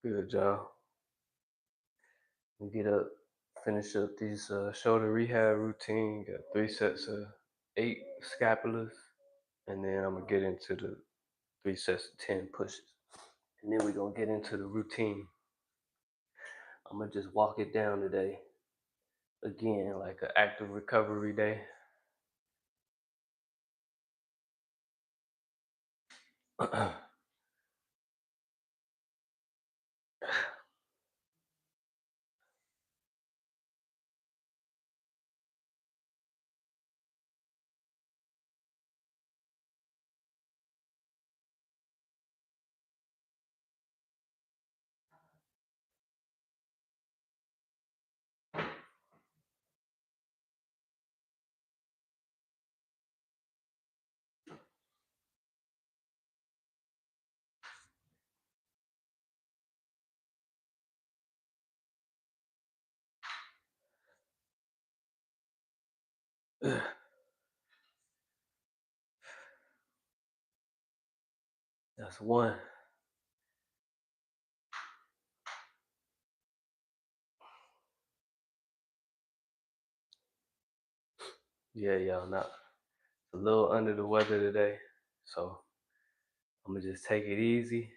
Good job. We get up, finish up these shoulder rehab routine. Got 3 sets of 8 scapulas, and then I'm gonna get into the 3 sets of 10 pushes, and then we're gonna get into the routine. I'm gonna just walk it down today. Again, like an active recovery day. That's one. Yeah, y'all, not a little under the weather today, so I'm gonna just take it easy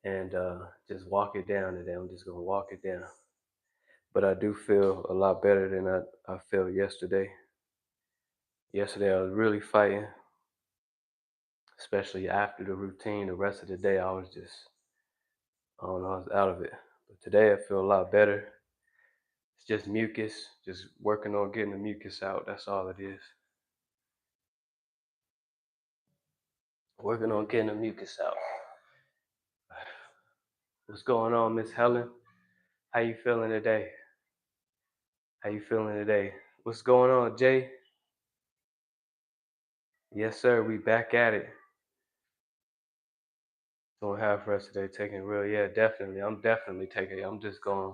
and just walk it down today. I'm just gonna walk it down. But I do feel a lot better than I felt yesterday. Yesterday I was really fighting, especially after the routine. The rest of the day I was just, I don't know, I was out of it. But today I feel a lot better. It's just mucus, just working on getting the mucus out. That's all it is. Working on getting the mucus out. What's going on, Miss Helen? How you feeling today? How you feeling today? What's going on, Jay? Yes, sir. We back at it. Don't have for us today. Taking real, yeah, definitely. I'm definitely taking it. I'm just going.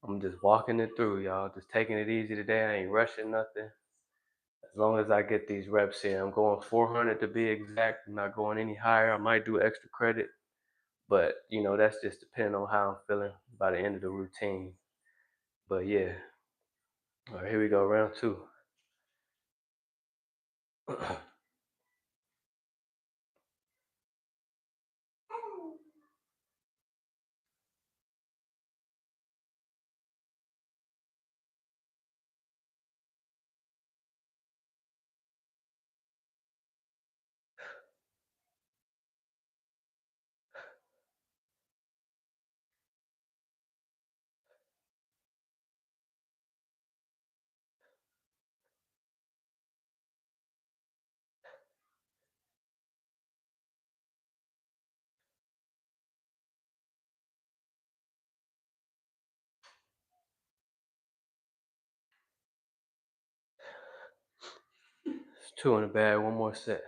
I'm just walking it through, y'all. Just taking it easy today. I ain't rushing nothing. As long as I get these reps in, I'm going 400 to be exact. I'm not going any higher. I might do extra credit, but that's just depending on how I'm feeling by the end of the routine. But yeah, all right, here we go, round two. It's two in the bag. One more set.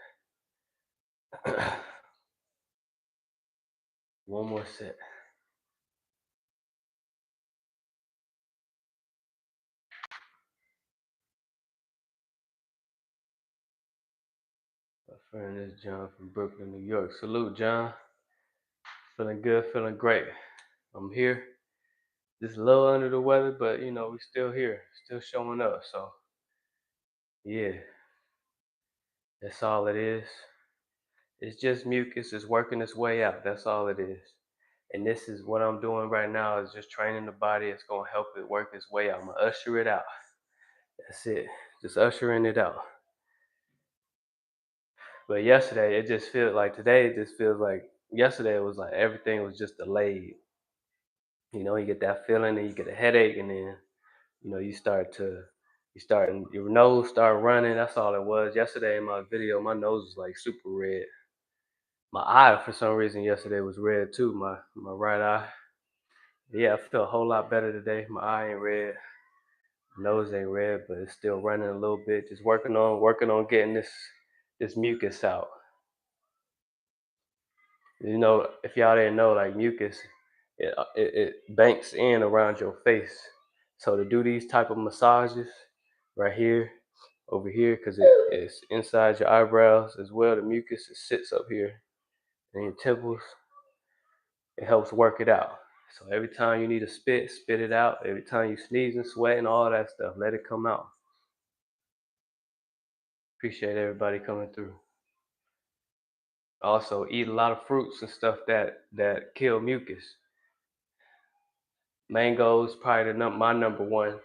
One more set. My friend is John from Brooklyn, New York. Salute, John. Feeling good, feeling great. I'm here. Just a little under the weather, but we still here, still showing up. So yeah, that's all it is. It's just mucus. It's working its way out. That's all it is. And this is what I'm doing right now is just training the body. It's gonna help it work its way out. I'm gonna usher it out. That's it. Just ushering it out. But yesterday, it just feels like today. It just feels like yesterday. It was like everything was just delayed. You get that feeling, and you get a headache, and then your nose start running. That's all it was. Yesterday in my video, my nose was like super red. My eye, for some reason, yesterday was red too. My right eye. Yeah, I feel a whole lot better today. My eye ain't red, nose ain't red, but it's still running a little bit. Just working on getting this mucus out. If y'all didn't know, like mucus, it banks in around your face. So to do these type of massages right here, over here, because it's inside your eyebrows as well. The mucus, it sits up here in your temples. It helps work it out. So every time you need to spit, spit it out. Every time you sneeze and sweat and all that stuff, let it come out. Appreciate everybody coming through. Also, eat a lot of fruits and stuff that kill mucus. Mangoes probably my number one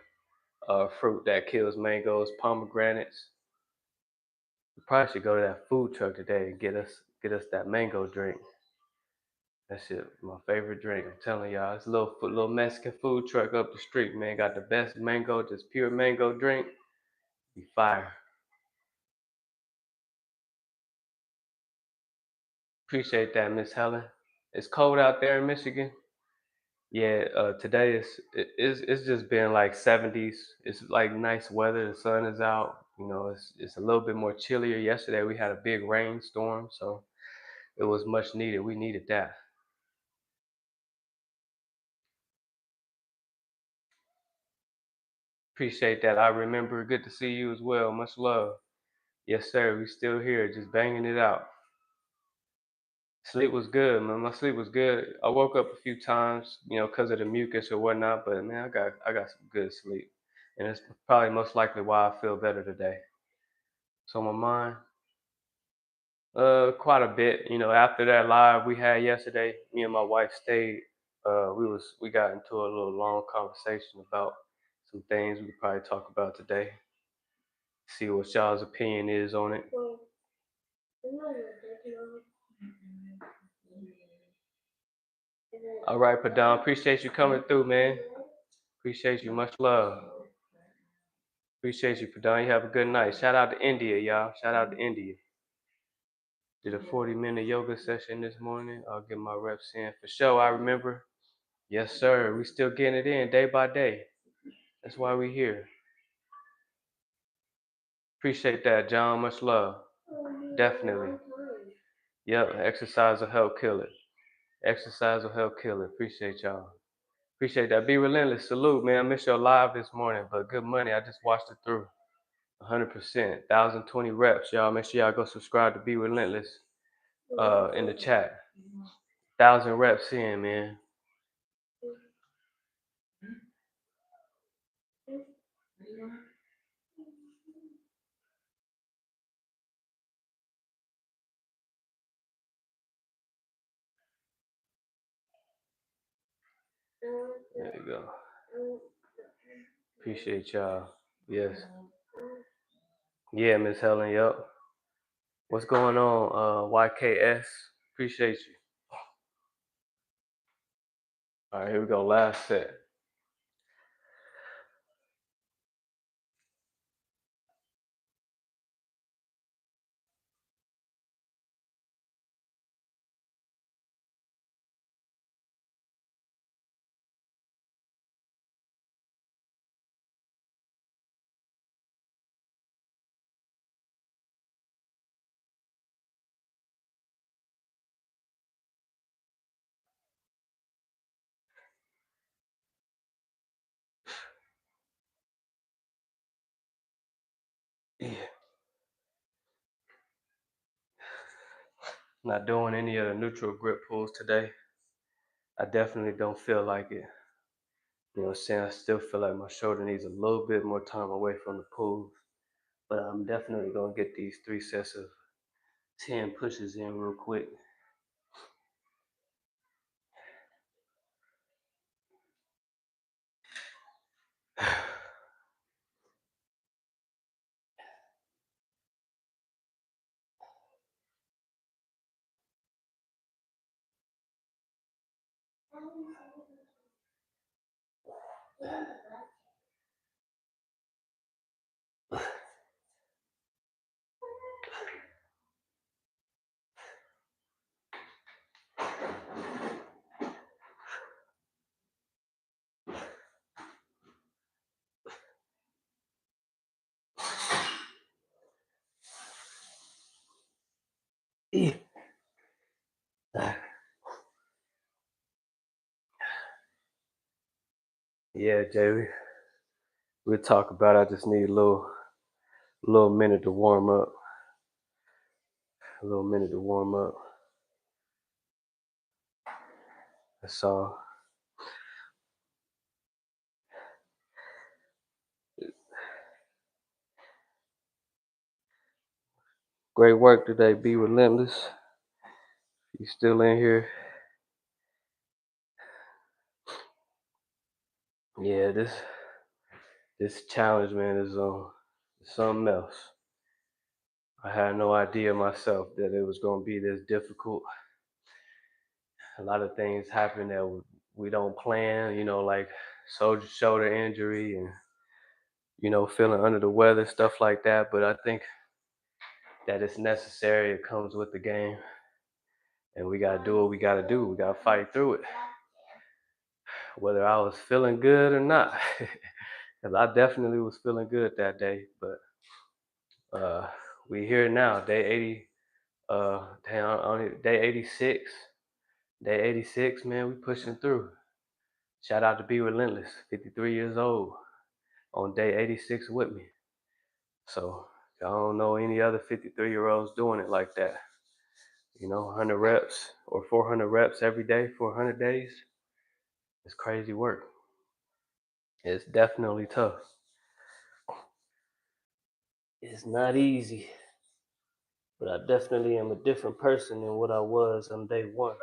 fruit that kills mangoes. Pomegranates. We probably should go to that food truck today and get us that mango drink. That shit, my favorite drink. I'm telling y'all, it's a little Mexican food truck up the street, man. Got the best mango, just pure mango drink. Be fire. Appreciate that, Miss Helen. It's cold out there in Michigan. Yeah, today it's just been like 70s. It's like nice weather. The sun is out. You know, it's a little bit more chillier. Yesterday we had a big rainstorm, so it was much needed. We needed that. Appreciate that. I remember. Good to see you as well. Much love. Yes, sir. We still here, just banging it out. Sleep was good, man. My sleep was good. I woke up a few times, because of the mucus or whatnot. But man, I got some good sleep, and it's probably most likely why I feel better today. So my mind, quite a bit. After that live we had yesterday, me and my wife stayed. We got into a little long conversation about some things we could probably talk about today. See what y'all's opinion is on it. All right, Padam. Appreciate you coming through, man. Appreciate you. Much love. Appreciate you, Padam. You have a good night. Shout out to India, y'all. Shout out to India. Did a 40-minute yoga session this morning. I'll get my reps in for sure. I remember. Yes, sir. We still getting it in day by day. That's why we here. Appreciate that, John. Much love. Definitely. Yep. Exercise will help kill it. Exercise will help kill it. Appreciate y'all. Appreciate that. Be relentless. Salute, man. I missed your live this morning, but good money. I just watched it through. 100%. 1,020 reps. Y'all make sure y'all go subscribe to Be Relentless in the chat. 1,000 reps in, man. There you go. Appreciate y'all. Yes. Yeah, Miss Helen. Yup. What's going on, YKS? Appreciate you. All right, here we go. Last set. Yeah. Not doing any of the neutral grip pulls today. I definitely don't feel like it. You know what I'm saying? I still feel like my shoulder needs a little bit more time away from the pulls. But I'm definitely going to get these 3 sets of 10 pushes in real quick. Yeah, Jay, we'll talk about it. I just need a little minute to warm up. A little minute to warm up. So great work today. Be relentless. You still in here? Yeah, this challenge, man, is something else. I had no idea myself that it was gonna be this difficult. A lot of things happen that we don't plan, like shoulder injury and feeling under the weather, stuff like that. But I think that it's necessary. It comes with the game, and we gotta do what we gotta do. We gotta fight through it, whether I was feeling good or not. Because I definitely was feeling good that day. But we here now, day 80. Day 86. Day 86, man. We pushing through. Shout out to Be Relentless, 53 years old, on day 86 with me. So I don't know any other 53-year-olds doing it like that. 100 reps or 400 reps every day for 100 days. It's crazy work. It's definitely tough. It's not easy, but I definitely am a different person than what I was on day one.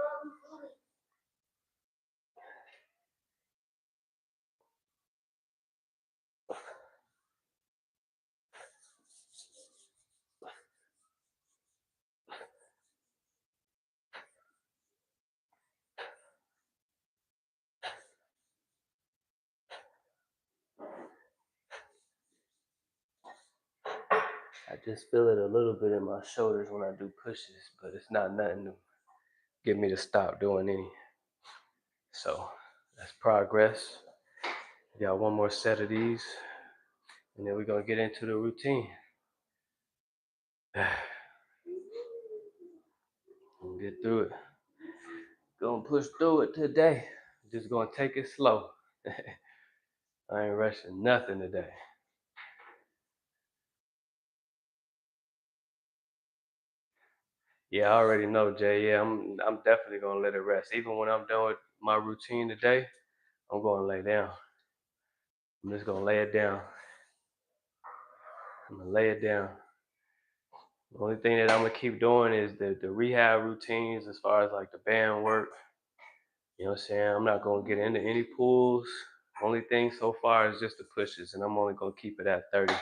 I just feel it a little bit in my shoulders when I do pushes, but it's not nothing to get me to stop doing any. So that's progress. We got one more set of these, and then we're gonna get into the routine. And get through it. Gonna push through it today. Just gonna take it slow. I ain't rushing nothing today. Yeah, I already know, Jay. Yeah, I'm definitely gonna let it rest. Even when I'm done with my routine today, I'm gonna lay down. I'm just gonna lay it down. I'm gonna lay it down. The only thing that I'm gonna keep doing is the rehab routines as far as like the band work. You know what I'm saying? I'm not gonna get into any pulls. Only thing so far is just the pushes, and I'm only gonna keep it at 30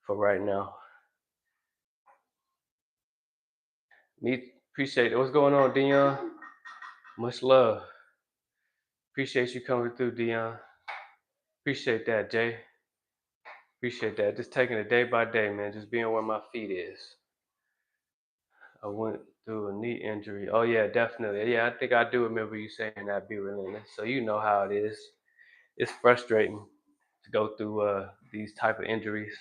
for right now. Me appreciate it. What's going on, Dion? Much love. Appreciate you coming through, Dion. Appreciate that, Jay. Appreciate that. Just taking it day by day, man. Just being where my feet is. I went through a knee injury. Oh yeah, definitely. Yeah, I think I do remember you saying that. Be relentless. So you know how it is. It's frustrating to go through these type of injuries.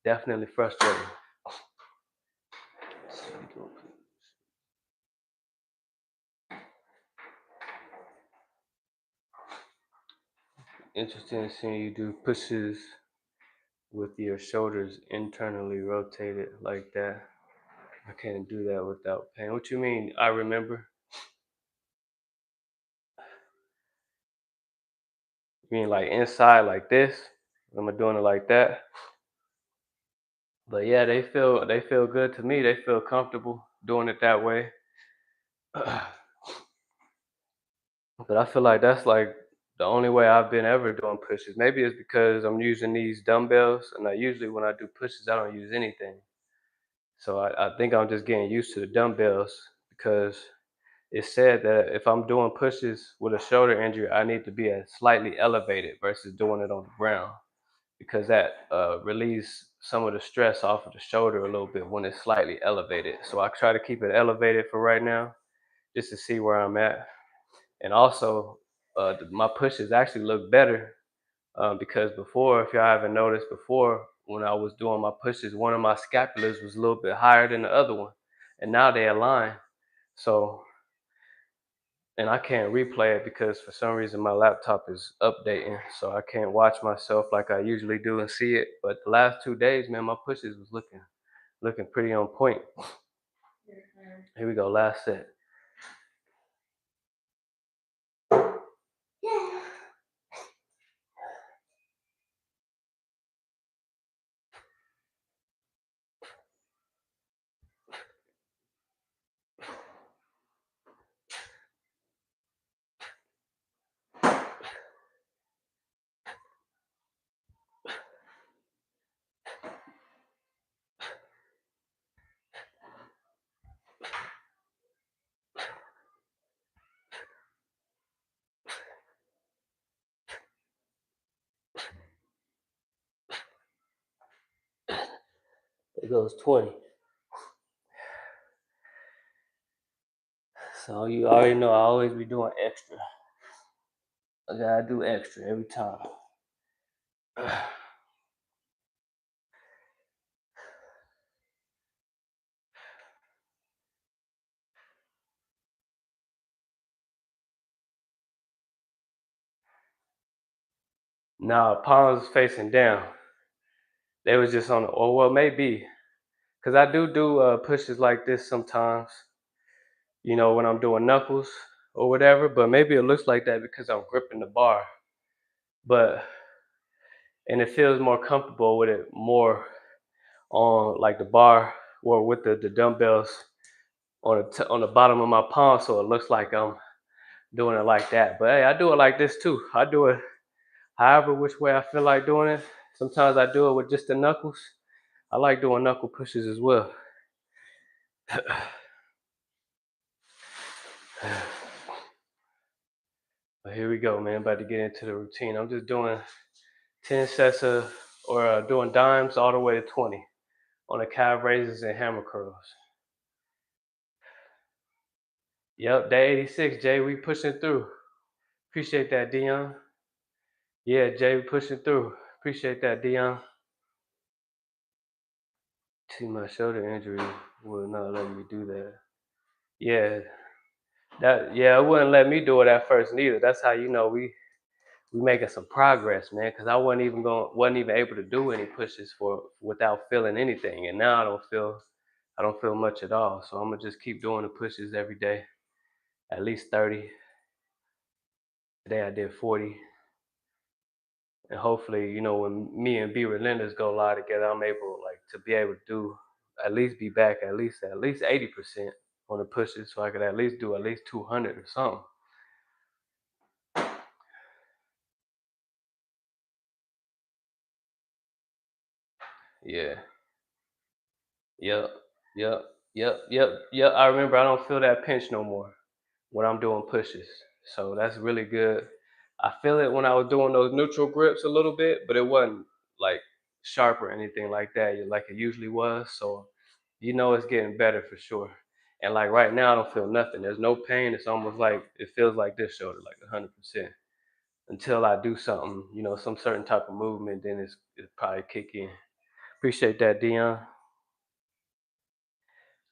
Definitely frustrating. Interesting seeing you do pushes with your shoulders internally rotated like that. I can't do that without pain. What you mean? I remember. You mean like inside like this? Am I doing it like that? But yeah, they feel good to me. They feel comfortable doing it that way. But I feel like that's like the only way I've been ever doing pushes. Maybe it's because I'm using these dumbbells, and I usually when I do pushes, I don't use anything. So I think I'm just getting used to the dumbbells because it said that if I'm doing pushes with a shoulder injury, I need to be slightly elevated versus doing it on the ground because that relieves some of the stress off of the shoulder a little bit when it's slightly elevated. So I try to keep it elevated for right now just to see where I'm at. And also, my pushes actually look better because before, if y'all haven't noticed before, when I was doing my pushes, one of my scapulars was a little bit higher than the other one, and now they align. So, and I can't replay it because for some reason my laptop is updating, so I can't watch myself like I usually do and see it. But the last 2 days, man, my pushes was looking pretty on point. Here we go, last set. It goes 20. So you already know I always be doing extra. I gotta do extra every time. Nah, palms facing down. They was just on the, or well, maybe. Cause I do pushes like this sometimes, when I'm doing knuckles or whatever, but maybe it looks like that because I'm gripping the bar. But, and it feels more comfortable with it more on like the bar or with the dumbbells on the bottom of my palm, so it looks like I'm doing it like that. But hey, I do it like this too. I do it however which way I feel like doing it. Sometimes I do it with just the knuckles. I like doing knuckle pushes as well. But here we go, man. About to get into the routine. I'm just doing 10 sets of, or doing dimes all the way to 20 on the calf raises and hammer curls. Yep, day 86, Jay. We pushing through. Appreciate that, Dion. Yeah, Jay, we pushing through. Appreciate that, Dion. See, my shoulder injury will not let me do that. Yeah, it wouldn't let me do it at first neither. That's how you know we making some progress, man. Because I wasn't even able to do any pushes for without feeling anything, and now I don't feel much at all. So I'm gonna just keep doing the pushes every day, at least 30. Today I did 40, and hopefully, when me and B Relentless go live together, I'm able like to be able to do at least be back at least 80% on the pushes, so I could at least do at least 200 or something. Yeah. Yep. Yep. Yep. I remember I don't feel that pinch no more when I'm doing pushes. So that's really good. I feel it when I was doing those neutral grips a little bit, but it wasn't like sharp or anything like that, like it usually was. So it's getting better for sure. And like right now, I don't feel nothing. There's no pain. It's almost like it feels like this shoulder, like 100%. Until I do something, some certain type of movement, then it probably kick in. Appreciate that, Dion.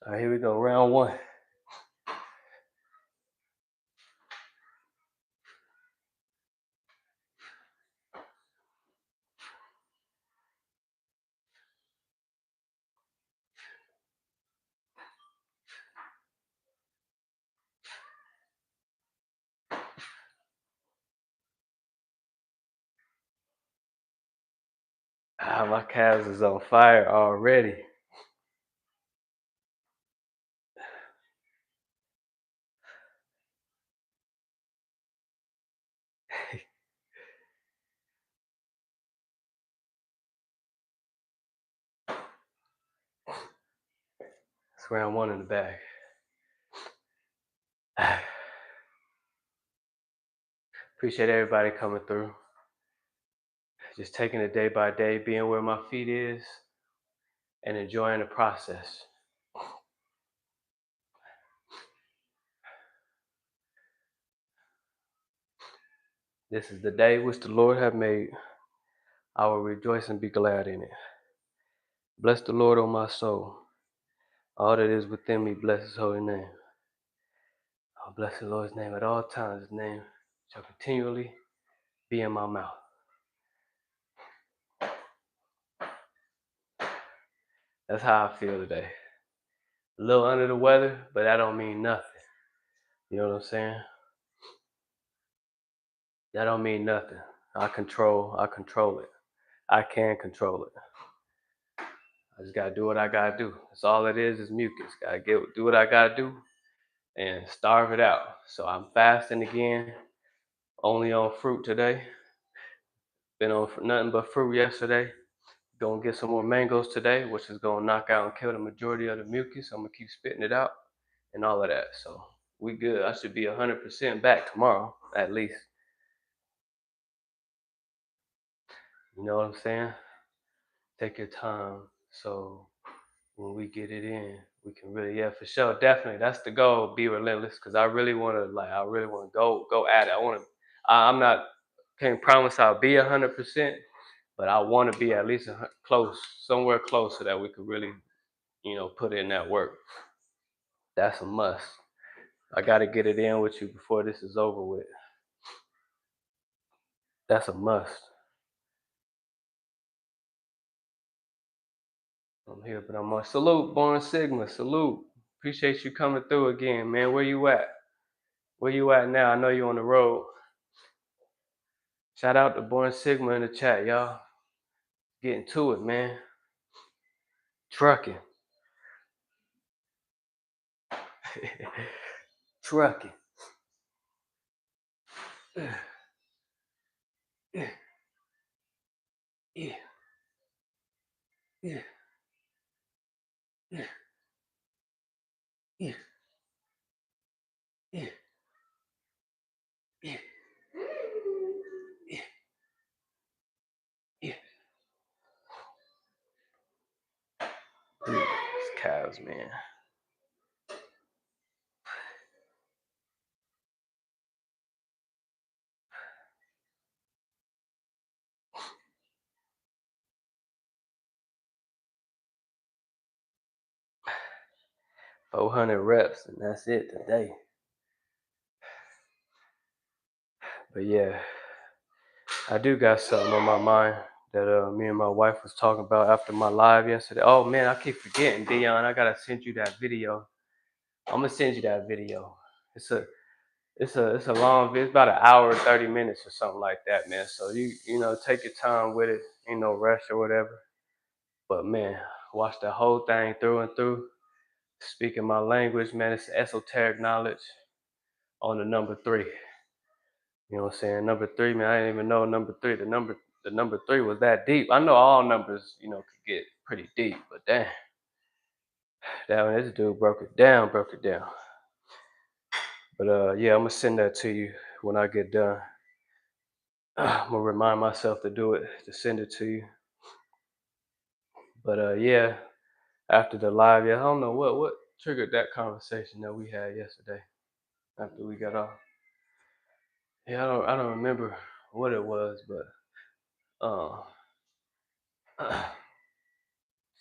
All right, here we go, round one. Ah, my calves is on fire already. It's round one in the bag. Appreciate everybody coming through. Just taking it day by day, being where my feet is, and enjoying the process. This is the day which the Lord hath made. I will rejoice and be glad in it. Bless the Lord, O my soul. All that is within me, bless his holy name. I'll bless the Lord's name at all times. His name shall continually be in my mouth. That's how I feel today. A little under the weather, but that don't mean nothing. You know what I'm saying? That don't mean nothing. I control it. I can control it. I just gotta do what I gotta do. That's all it is mucus. Gotta do what I gotta do and starve it out. So I'm fasting again, only on fruit today. Been on nothing but fruit yesterday. Gonna get some more mangoes today, which is gonna knock out and kill the majority of the mucus. I'm gonna keep spitting it out and all of that. So we good. I should be 100% back tomorrow, at least. You know what I'm saying? Take your time. So when we get it in, we can really, yeah, for sure, definitely. That's the goal. Be relentless, because I really want to go at it. I'm not, can't promise I'll be 100%, but I want to be at least close, somewhere close, so that we could really, put in that work. That's a must. I got to get it in with you before this is over with. That's a must. I'm here, but I'm on salute, Born Sigma. Salute. Appreciate you coming through again, man. Where you at? Where you at now? I know you on the road. Shout out to Born Sigma in the chat, y'all. Getting to it, man. Trucking. Trucking. Yeah, yeah, yeah, yeah, yeah, yeah, yeah, yeah, yeah. It's cows, man. 400 reps, and that's it today. But yeah, I do got something on my mind that me and my wife was talking about after my live yesterday. Oh man, I keep forgetting, Dion. I gotta send you that video. I'm gonna send you that video. It's a it's a long video. It's about an hour and 30 minutes or something like that, man. So take your time with it. Ain't no rush or whatever. But man, watch the whole thing through and through. Speaking my language, man. It's esoteric knowledge on the number three. You know what I'm saying? Number three, man. I didn't even know number three. The number three was that deep. I know all numbers, could get pretty deep, but damn, this dude broke it down. But yeah, I'm gonna send that to you when I get done. I'm gonna remind myself to do it, to send it to you. But yeah, after the live, yeah, I don't know what triggered that conversation that we had yesterday after we got off. Yeah, I don't remember what it was, but uh,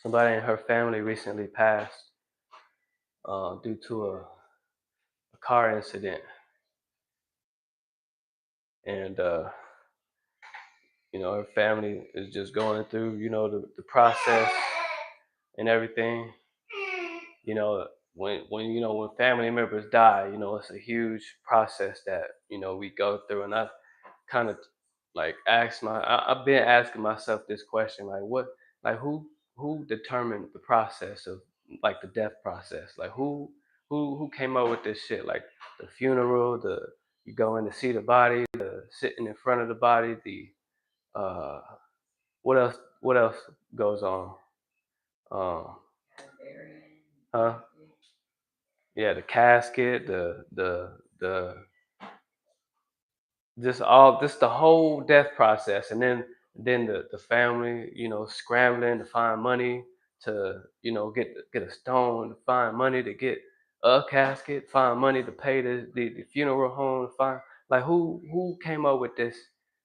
somebody in her family recently passed due to a car incident, and her family is just going through the process and everything. you know when family members die, it's a huge process that we go through. And I kind of like I've been asking myself this question, like who determined the process of, like, the death process, like who came up with this shit, like the funeral, the you go in to see the body, the sitting in front of the body, the uh what else goes on, um huh yeah, the casket, the just the whole death process. And then the family, scrambling to find money to get a stone, to find money to get a casket, find money to pay the funeral home, find, like, who came up with this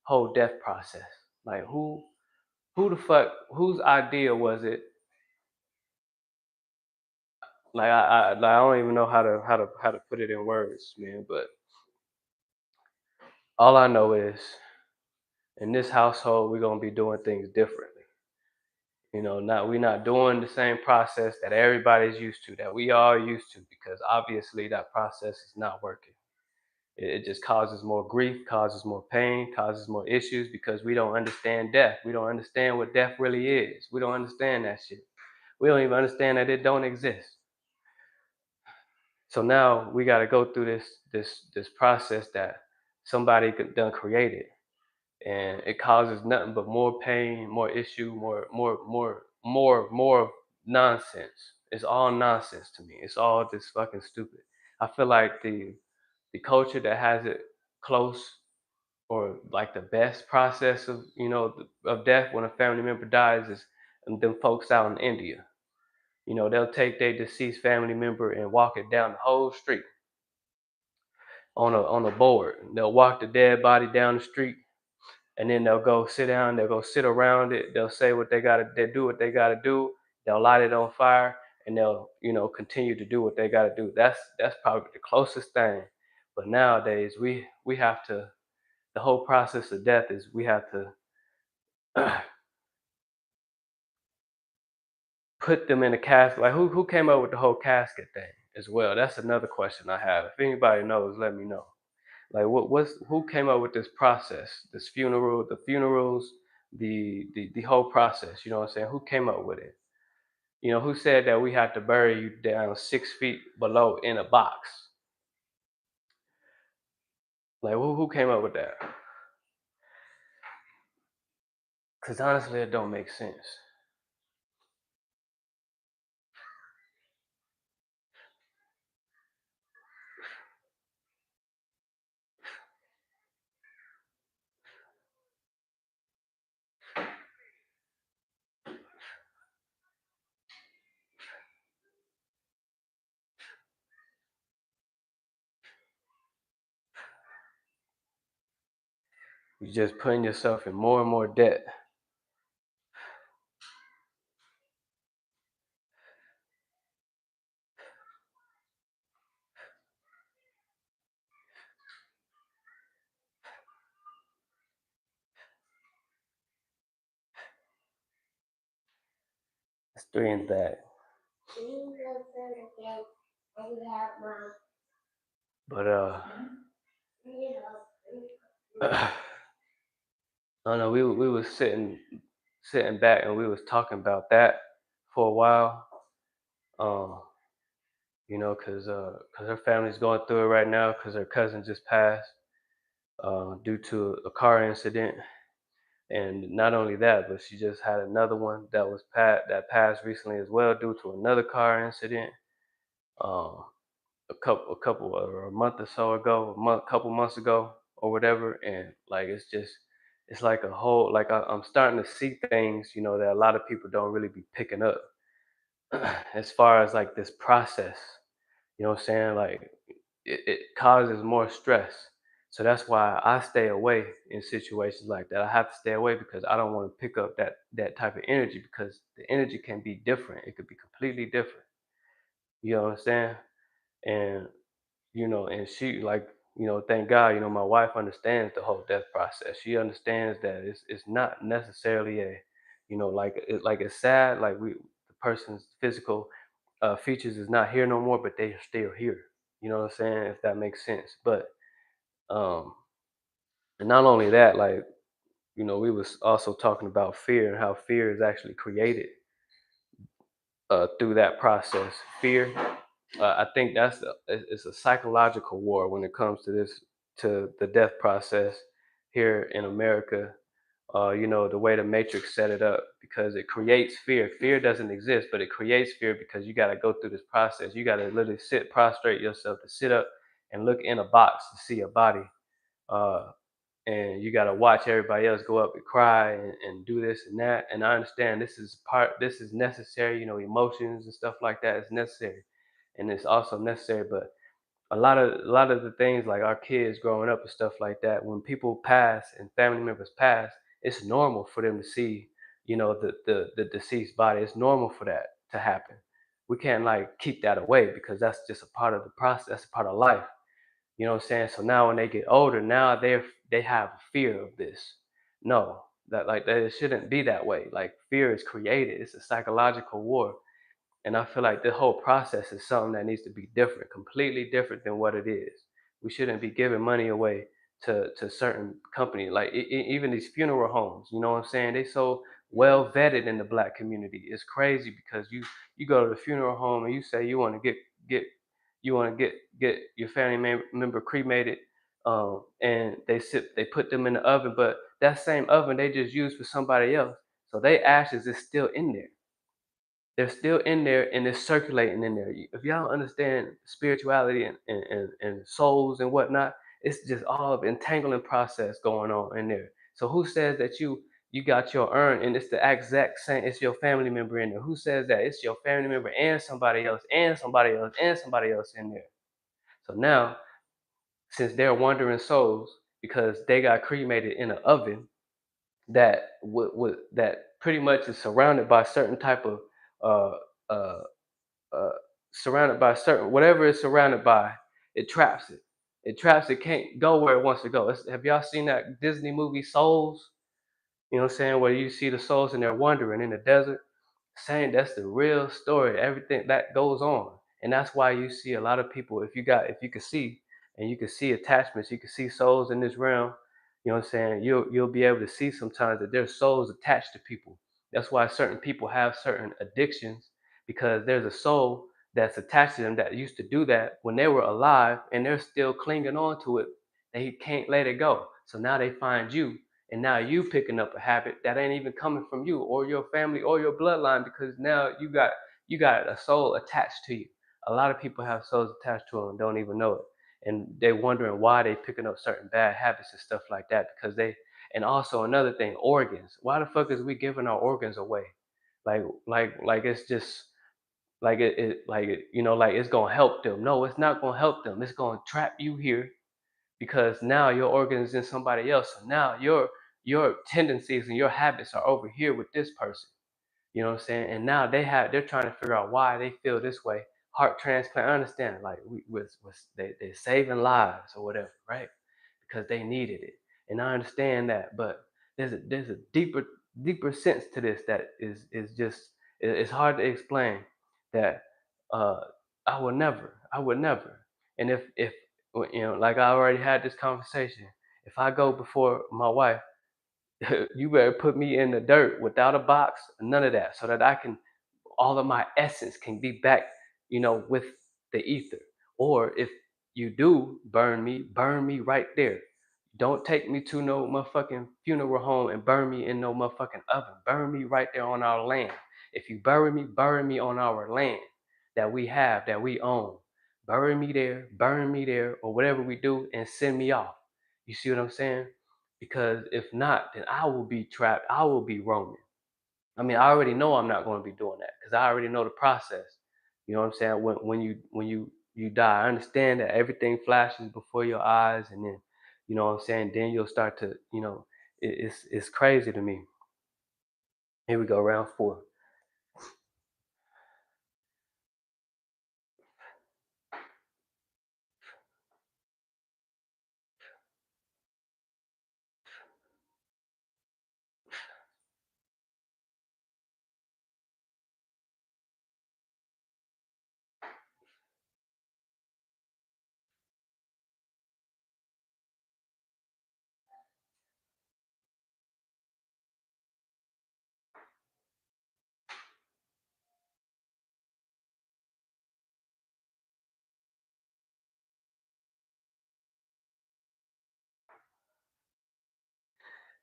whole death process, like who the fuck, whose idea was it? Like I don't even know how to put it in words, man. But all I know is, in this household, we're gonna be doing things differently. Not we're not doing the same process that everybody's used to, that we all used to, because obviously that process is not working. It just causes more grief, causes more pain, causes more issues, because we don't understand death. We don't understand what death really is. We don't understand that shit. We don't even understand that it don't exist. So now we got to go through this process that somebody done created, and it causes nothing but more pain, more issue, more nonsense. It's all nonsense to me. It's all just fucking stupid. I feel like the culture that has it close, or like the best process of of death when a family member dies, is them folks out in India. They'll take their deceased family member and walk it down the whole street on a board. They'll walk the dead body down the street, and then they'll go sit down. They'll go sit around it. They'll say what they gotta. They do what they gotta do. They'll light it on fire, and they'll continue to do what they gotta do. That's probably the closest thing. But nowadays we have to. The whole process of death is we have to put them in a casket. Like who came up with the whole casket thing as well? That's another question I have. If anybody knows, let me know. Like who came up with this process, this funerals, the whole process. You know what I'm saying? Who came up with it? Who said that we have to bury you down 6 feet below in a box? Like who came up with that? Because honestly, it don't make sense. You're just putting yourself in more and more debt. It's three and that. But I don't know. We was sitting back and we was talking about that for a while. Um, cause her family's going through it right now because her cousin just passed due to a car incident. And not only that, but she just had another one that passed recently as well due to another car incident. Um, a couple or a month or so ago, couple months ago or whatever, and like it's like a whole like I'm starting to see things that a lot of people don't really be picking up as far as like this process. You know what I'm saying? Like it causes more stress. So that's why I stay away in situations like that. I have to stay away because I don't want to pick up that type of energy because the energy can be different. It could be completely different. You know what I'm saying? And and she like, thank God, my wife understands the whole death process. She understands that it's not necessarily like it's sad, like the person's physical features is not here no more, but they are still here. You know what I'm saying? If that makes sense. But um and not only that, like, we was also talking about fear and how fear is actually created through that process. Fear, I think it's a psychological war when it comes to the death process here in America. The way the Matrix set it up because it creates fear. Fear doesn't exist, but it creates fear because you got to go through this process. You got to literally prostrate yourself to sit up and look in a box to see a body. Uh, and you got to watch everybody else go up and cry and do this and that. And I understand this is necessary. Emotions and stuff like that is necessary, and it's also necessary. But a lot of the things like our kids growing up and stuff like that, when people pass and family members pass, it's normal for them to see the deceased body. It's normal for that to happen. We can't like keep that away because that's just a part of the process. That's a part of life. You know what I'm saying? So now when they get older, now they have fear of this. No, that it shouldn't be that way. Like fear is created. It's a psychological war. And I feel like the whole process is something that needs to be different, completely different than what it is. We shouldn't be giving money away to certain companies, like even these funeral homes. You know what I'm saying? They so well vetted in the black community. It's crazy because you go to the funeral home and you say you want to get you want to get your family member cremated, and they put them in the oven, but that same oven they just used for somebody else, so they ashes is still in there. They're still in there and it's circulating in there. If y'all don't understand spirituality and souls and whatnot, it's just all of entangling process going on in there. So who says that you got your urn, and it's the exact same. It's your family member in there. Who says that? It's your family member and somebody else and somebody else and somebody else in there. So now, since they're wandering souls because they got cremated in an oven that that pretty much is surrounded by certain type of uh uh uh surrounded by certain whatever it's surrounded by, it traps it. It traps it, can't go where it wants to go. Have y'all seen that Disney movie Souls? You know what I'm saying? Where you see the souls and they're wandering in the desert. Saying that's the real story, everything that goes on. And that's why you see a lot of people, if you can see and you can see attachments, you can see souls in this realm, you know what I'm saying? You'll be able to see sometimes that there's souls attached to people. That's why certain people have certain addictions, because there's a soul that's attached to them that used to do that when they were alive and they're still clinging on to it. They can't let it go. So now they find you, and now you picking up a habit that ain't even coming from you or your family or your bloodline, because now you got a soul attached to you. A lot of people have souls attached to them and don't even know it, and they're wondering why they picking up certain bad habits and stuff like that, because they. And also another thing, organs. Why the fuck is we giving our organs away? Like it's just like it's gonna help them. No, it's not gonna help them. It's gonna trap you here, because now your organ is in somebody else. So now your tendencies and your habits are over here with this person. You know what I'm saying? And now they're trying to figure out why they feel this way. Heart transplant, I understand. Like they're saving lives or whatever, right? Because they needed it. And I understand that, but there's a deeper sense to this that is just it's hard to explain. That uh I would never. And if like I already had this conversation, if I go before my wife, you better put me in the dirt without a box, none of that, so that I can all of my essence can be back, with the ether. Or if you do burn me right there. Don't take me to no motherfucking funeral home and burn me in no motherfucking oven. Burn me right there on our land. If you bury me on our land that we have, that we own. Burn me there, or whatever we do, and send me off. You see what I'm saying? Because if not, then I will be trapped. I will be roaming. I mean, I already know I'm not going to be doing that, because I already know the process. You know what I'm saying? When you die, I understand that everything flashes before your eyes, and then, you know what I'm saying. Then you'll start to, it's crazy to me. Here we go, round four.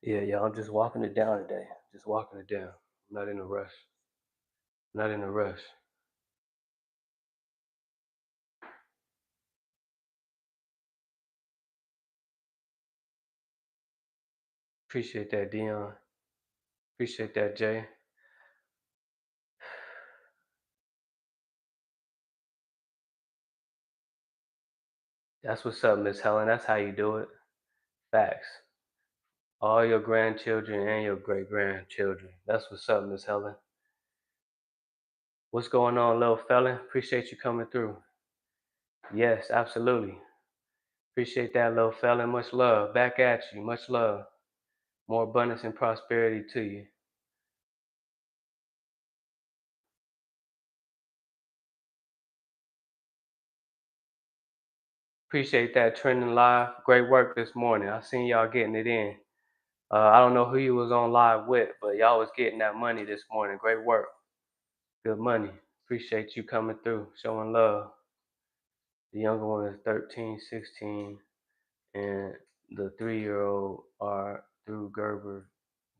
Yeah, yeah. I'm just walking it down today. Just walking it down. I'm not in a rush. Not in a rush. Appreciate that, Dion. Appreciate that, Jay. That's what's up, Miss Helen. That's how you do it. Facts. All your grandchildren and your great grandchildren. That's what's up, Miss Helen. What's going on, little fella? Appreciate you coming through. Yes, absolutely. Appreciate that, little fella. Much love. Back at you. Much love. More abundance and prosperity to you. Appreciate that, trending live. Great work this morning. I seen y'all getting it in. I don't know who you was on live with, but y'all was getting that money this morning. Great work. Good money. Appreciate you coming through, showing love. The younger one is 13, 16, and the 3-year-old are through Gerber.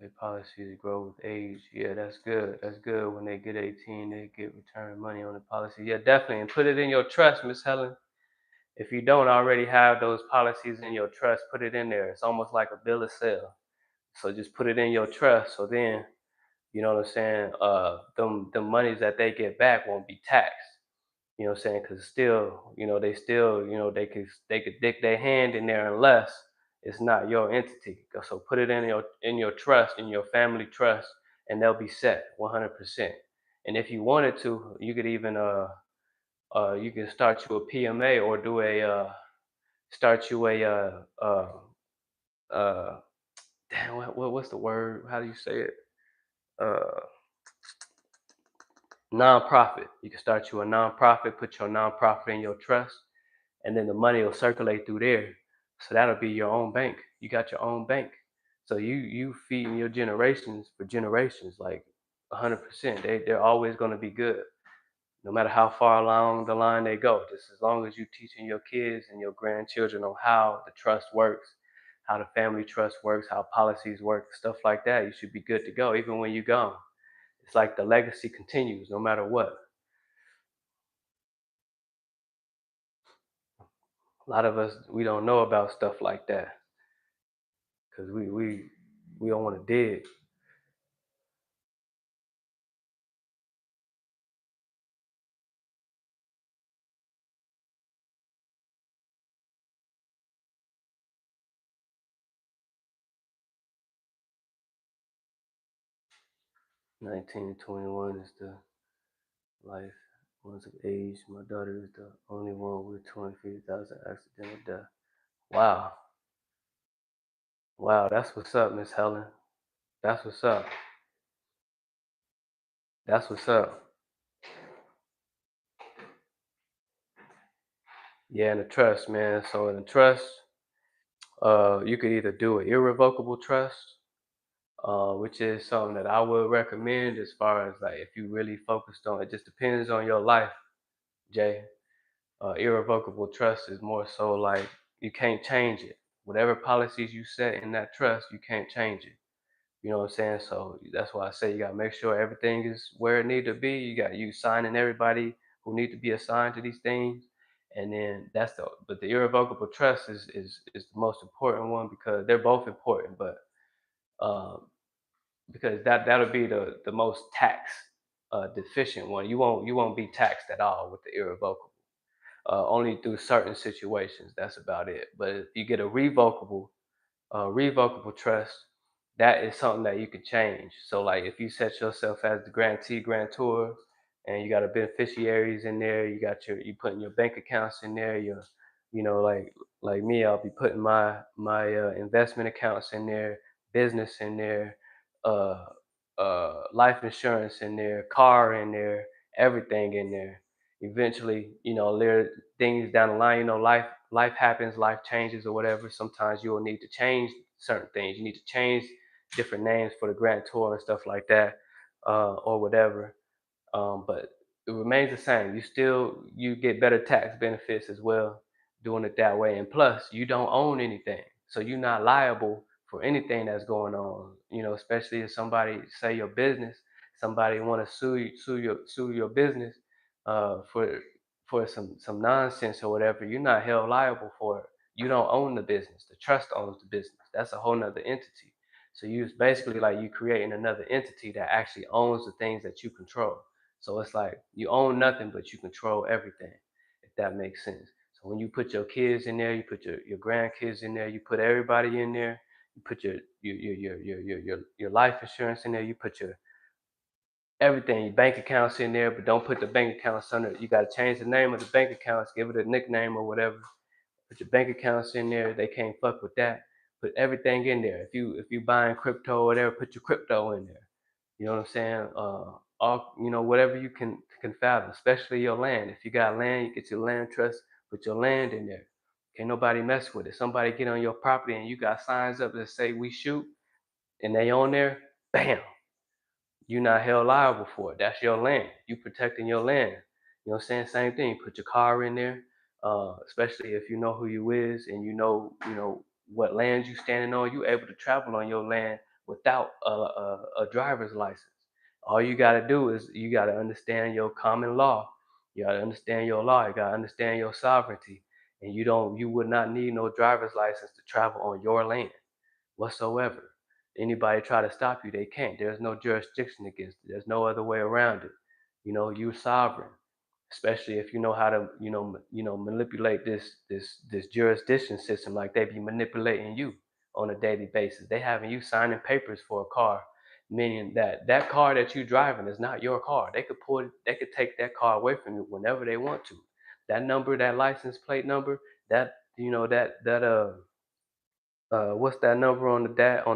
Their policies grow with age. Yeah, that's good. That's good. When they get 18, they get return money on the policy. Yeah, definitely. And put it in your trust, Miss Helen. If you don't already have those policies in your trust, put it in there. It's almost like a bill of sale. So just put it in your trust. So then, you know what I'm saying? The monies that they get back won't be taxed. You know what I'm saying? Because still, they still, they could dick their hand in there unless it's not your entity. So put it in your trust, in your family trust, and they'll be set 100%. And if you wanted to, you could even you can start you a PMA or do a start you a uh damn what's the word? How do you say it? Uh Nonprofit. You can start you a nonprofit, put your nonprofit in your trust, and then the money will circulate through there. So that'll be your own bank. You got your own bank. So you feeding your generations for generations, like 100%. They're always going to be good, no matter how far along the line they go. Just as long as you teaching your kids and your grandchildren on how the trust works, how the family trust works, how policies work, stuff like that, you should be good to go, even when you're gone. It's like the legacy continues no matter what. A lot of us we don't know about stuff like that because we don't want to dig. 19 to 21 is the life. One's of age. My daughter is the only one with 250,000 accidental death. Wow. Wow, that's what's up, Miss Helen. That's what's up. That's what's up. Yeah, and the trust, man. So in the trust, you could either do an irrevocable trust, which is something that I would recommend as far as like if you really focused on it. Just depends on your life, Jay. Irrevocable trust is more so like you can't change it. Whatever policies you set in that trust, you can't change it. You know what I'm saying? So that's why I say you gotta make sure everything is where it need to be. You got you signing everybody who need to be assigned to these things, and then but the irrevocable trust is the most important one because they're both important, but um, because that'll be the most tax deficient one. You won't be taxed at all with the irrevocable. Only through certain situations. That's about it. But if you get a revocable trust, that is something that you can change. So like if you set yourself as the grantee grantor and you got a beneficiaries in there, you putting your bank accounts in there, like me, I'll be putting my investment accounts in there, business in there, uh life insurance in there, car in there, everything in there. Eventually, there are things down the line, life happens, life changes or whatever. Sometimes you will need to change certain things. You need to change different names for the grantor and stuff like that, or whatever. But it remains the same. You get better tax benefits as well doing it that way. And plus, you don't own anything, so you're not liable for anything that's going on. Especially if somebody say your business, somebody want to sue your business for some nonsense or whatever. You're not held liable for it. You don't own the business. The trust owns the business. That's a whole nother entity. So you basically like you creating another entity that actually owns the things that you control. So it's like you own nothing, but you control everything, if that makes sense. So when you put your kids in there, you put your grandkids in there, you put everybody in there, you put your life insurance in there, you put your everything, your bank accounts in there, but don't put the bank accounts under. You got to change the name of the bank accounts, give it a nickname or whatever. Put your bank accounts in there. They can't fuck with that. Put everything in there. If you buying crypto or whatever, put your crypto in there. You know what I'm saying? All whatever you can fathom, especially your land. If you got land, you get your land trust. Put your land in there. Can't nobody mess with it. Somebody get on your property and you got signs up that say we shoot, and they on there. Bam, you're not held liable for it. That's your land. You protecting your land. You know what I'm saying? Same thing. Put your car in there, especially if you know who you is and you know what land you standing on. You able to travel on your land without a driver's license. All you got to do is you got to understand your common law. You got to understand your law. You got to understand your sovereignty. And you would not need no driver's license to travel on your land whatsoever. Anybody try to stop you, they can't. There's no jurisdiction against it. There's no other way around it. You're sovereign, especially if you know how to, manipulate this jurisdiction system like they be manipulating you on a daily basis. They having you signing papers for a car, meaning that that car that you driving is not your car. They could take that car away from you whenever they want to. That number, that license plate number, that what's that number on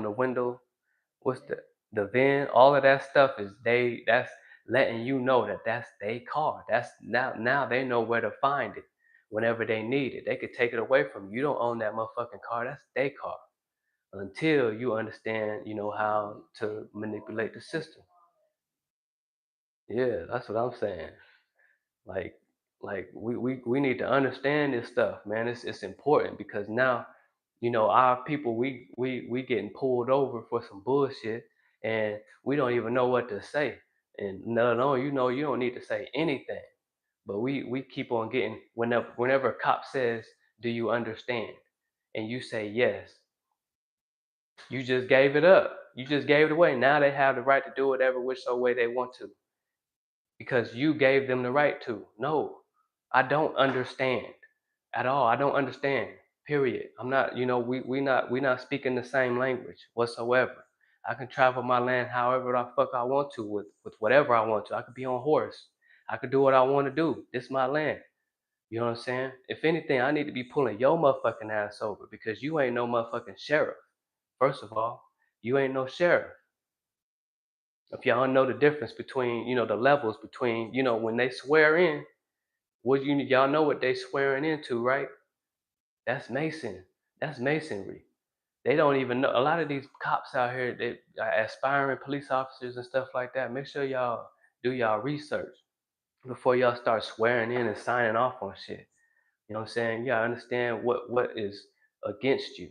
the window? What's the VIN? All of that stuff is that's letting you know that that's their car. That's now they know where to find it whenever they need it. They could take it away from you. You don't own that motherfucking car. That's their car. Until you understand, how to manipulate the system. Yeah, that's what I'm saying. Like, we need to understand this stuff, man. It's important because now, our people we getting pulled over for some bullshit, and we don't even know what to say. And no, you don't need to say anything. But we keep on getting whenever a cop says, "Do you understand?" and you say yes, you just gave it up. You just gave it away. Now they have the right to do whatever which way they want to because you gave them the right to. No, I don't understand at all. I don't understand. Period. I'm not, we not speaking the same language whatsoever. I can travel my land however the fuck I want to with whatever I want to. I could be on horse. I could do what I want to do. This is my land. You know what I'm saying? If anything, I need to be pulling your motherfucking ass over because you ain't no motherfucking sheriff. First of all, you ain't no sheriff. If y'all know the difference between, the levels between, when they swear in, y'all know what they swearing into, right? That's Mason. That's masonry. They don't even know. A lot of these cops out here, they aspiring police officers and stuff like that. Make sure y'all do y'all research before y'all start swearing in and signing off on shit. You know what I'm saying? You gotta understand what is against you.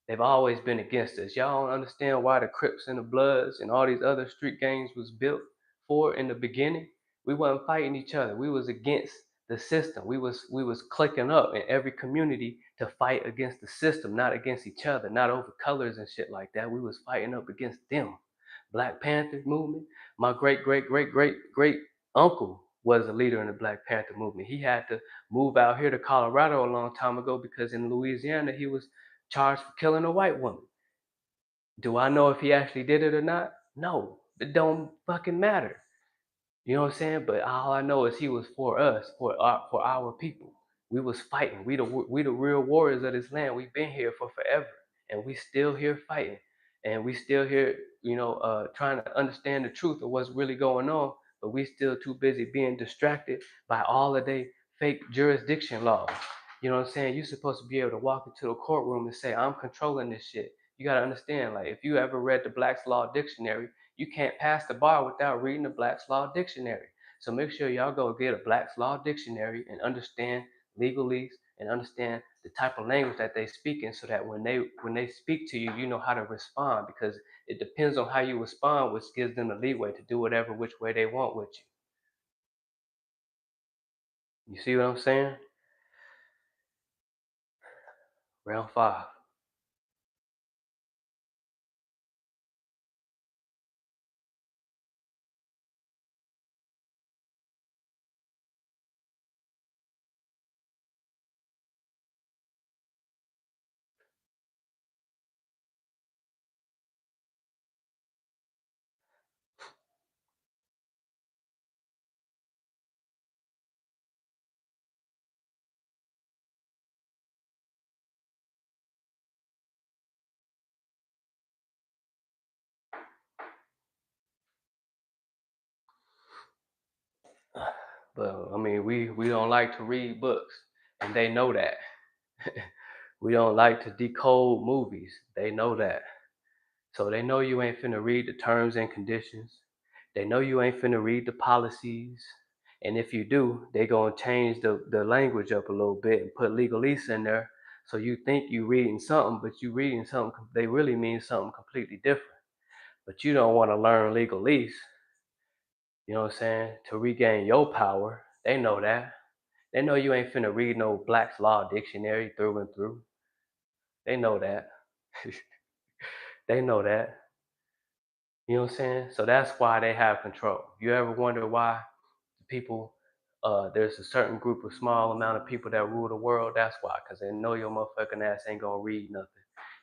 They've always been against us. Y'all don't understand why the Crips and the Bloods and all these other street gangs was built for in the beginning. We wasn't fighting each other. We was against the system. We was clicking up in every community to fight against the system, not against each other, not over colors and shit like that. We was fighting up against them. Black Panther movement. My great great great great great uncle was a leader in the Black Panther movement. He had to move out here to Colorado a long time ago because in Louisiana he was charged for killing a white woman. Do I know if he actually did it or not? No, it don't fucking matter. You know what I'm saying? But all I know is he was for us, for our people. We was fighting. We the real warriors of this land. We've been here for forever, and we still here fighting, and we still here, trying to understand the truth of what's really going on. But we still too busy being distracted by all of they fake jurisdiction laws. You know what I'm saying? You're supposed to be able to walk into a courtroom and say, "I'm controlling this shit." You gotta understand, like, if you ever read the Black's Law Dictionary, you can't pass the bar without reading the Black's Law Dictionary. So make sure y'all go get a Black's Law Dictionary and understand legalese and understand the type of language that they speak in so that when they speak to you, you know how to respond because it depends on how you respond, which gives them the leeway to do whatever which way they want with you. You see what I'm saying? Round five. But I mean, we don't like to read books, and they know that. We don't like to decode movies. They know that. So they know you ain't finna read the terms and conditions. They know you ain't finna read the policies. And if you do, they gonna change the language up a little bit and put legalese in there. So you think you reading something, but you reading something, they really mean something completely different. But you don't want to learn legalese, you know what I'm saying, to regain your power. They know that. They know you ain't finna read no Black's Law Dictionary through and through. They know that. They know that. You know what I'm saying? So that's why they have control. You ever wonder why people, there's a certain group of small amount of people that rule the world? That's why, because they know your motherfucking ass ain't gonna read nothing.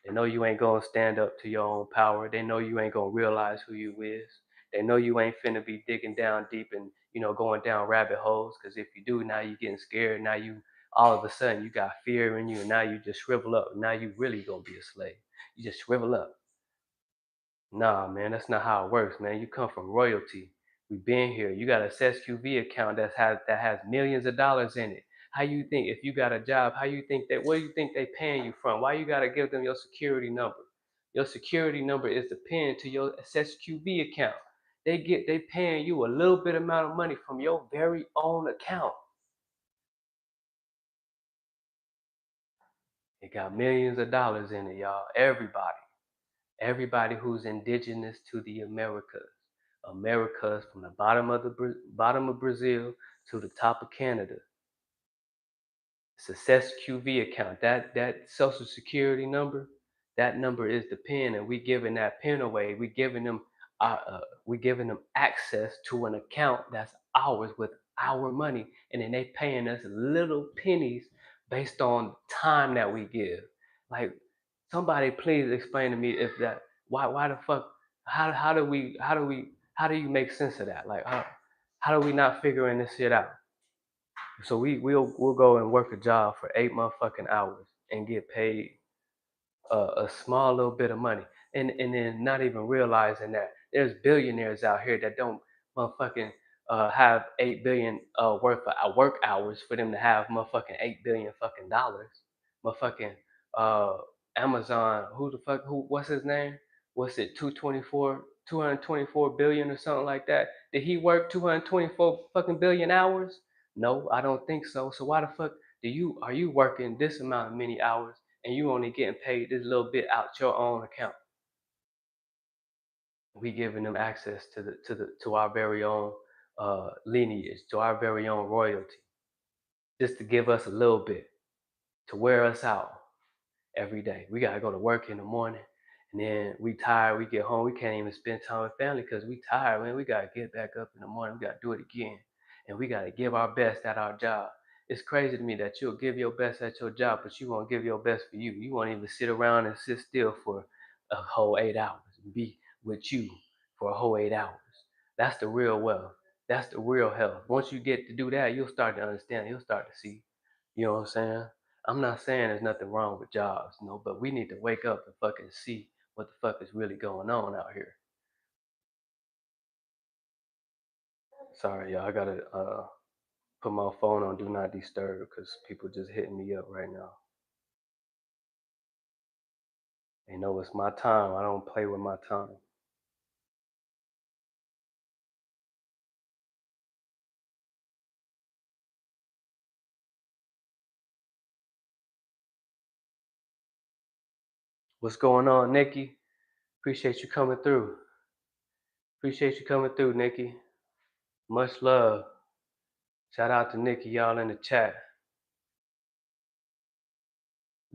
They know you ain't gonna stand up to your own power. They know you ain't gonna realize who you is. They know you ain't finna be digging down deep and going down rabbit holes. Because if you do, now you getting scared. Now you all of a sudden you got fear in you, and now you just shrivel up. Now you really gonna be a slave. You just shrivel up. Nah, man, that's not how it works, man. You come from royalty. We've been here. You got a SQV account that has millions of dollars in it. How you think if you got a job? How you think that? Where do you think they paying you from? Why you gotta give them your security number? Your security number is the pin to your SQV account. They paying you a little bit amount of money from your very own account. It got millions of dollars in it, y'all. Everybody who's indigenous to the Americas. Americas from the bottom of Brazil to the top of Canada. Success QV account. That social security number, that number is the pin, and we giving that pin away. We giving them access to an account that's ours with our money, and then they paying us little pennies based on time that we give. Like, somebody please explain to me if that why the fuck how do you make sense of that? Like, how do we not figuring this shit out? So we'll go and work a job for 8 motherfucking hours and get paid a small little bit of money, and then not even realizing that there's billionaires out here that don't motherfucking have 8 billion worth of work hours for them to have motherfucking 8 billion fucking dollars. Motherfucking uh, Amazon, who what's his name? What's it 224 billion or something like that? Did he work 224 fucking billion hours? No, I don't think so. So why the fuck are you working this amount of many hours and you only getting paid this little bit out your own account? We giving them access to our very own lineage, to our very own royalty, just to give us a little bit, to wear us out every day. We gotta go to work in the morning, and then we tired. We get home, we can't even spend time with family because we tired. Man, we gotta get back up in the morning. We gotta do it again, and we gotta give our best at our job. It's crazy to me that you'll give your best at your job, but you won't give your best for you. You won't even sit around and sit still for a whole 8 hours and be with you for a whole 8 hours. That's the real wealth. That's the real health. Once you get to do that, you'll start to understand. You'll start to see. You know what I'm saying? I'm not saying there's nothing wrong with jobs, but we need to wake up and fucking see what the fuck is really going on out here. Sorry, y'all. I gotta put my phone on do not disturb because people just hitting me up right now. They know it's my time. I don't play with my time. What's going on, Nikki? Appreciate you coming through. Appreciate you coming through, Nikki. Much love. Shout out to Nikki, y'all in the chat.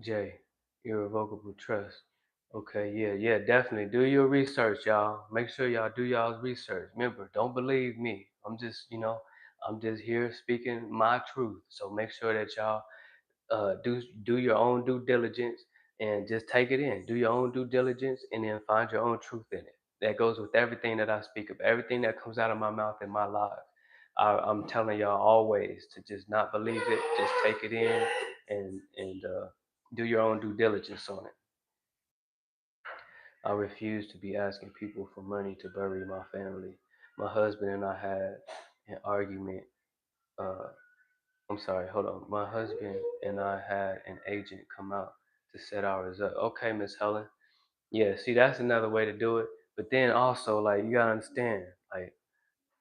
Jay, irrevocable trust. Okay, yeah, definitely. Do your research, y'all. Make sure y'all do y'all's research. Remember, don't believe me. I'm just here speaking my truth. So make sure that y'all do your own due diligence and just take it in. Do your own due diligence and then find your own truth in it. That goes with everything that I speak of, everything that comes out of my mouth in my life. I'm telling y'all always to just not believe it, just take it in and do your own due diligence on it. I refuse to be asking people for money to bury my family. My husband and I had an argument. Uh, I'm sorry, hold on. My husband and I had an agent come out to set ours up. Okay, Miss Helen. Yeah, see, that's another way to do it. But then also, like, you gotta understand, like,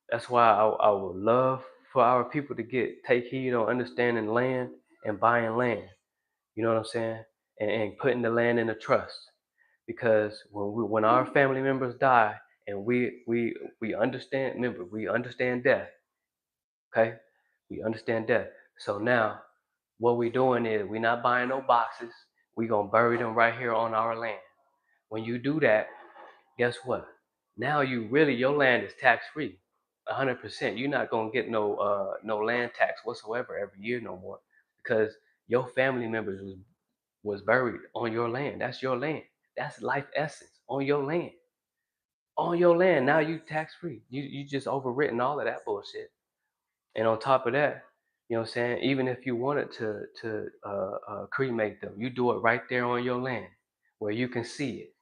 that's why I would love for our people to take heed on understanding land and buying land. You know what I'm saying? And putting the land in a trust. Because when our family members die and we understand, remember, we understand death, okay? We understand death. So now what we doing is we not buying no boxes. We gonna bury them right here on our land. When you do that, guess what? Now you really your land is tax free, 100%. You're not gonna get no land tax whatsoever every year no more because your family members was buried on your land. That's your land. That's life essence on your land. On your land. Now you tax free. You just overwritten all of that bullshit. And on top of that, you know what I'm saying? Even if you wanted to cremate them, you do it right there on your land where you can see it.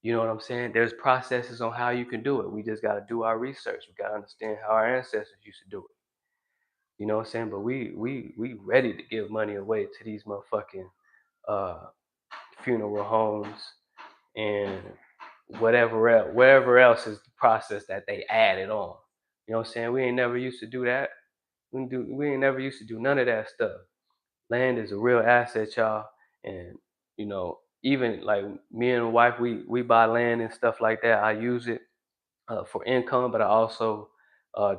You know what I'm saying? There's processes on how you can do it. We just got to do our research. We got to understand how our ancestors used to do it. You know what I'm saying? But we ready to give money away to these motherfucking uh, funeral homes and whatever else is the process that they added on. You know what I'm saying? We ain't never used to do that. We ain't never used to do none of that stuff. Land is a real asset, y'all. And even like me and my wife, we buy land and stuff like that. I use it for income, but I also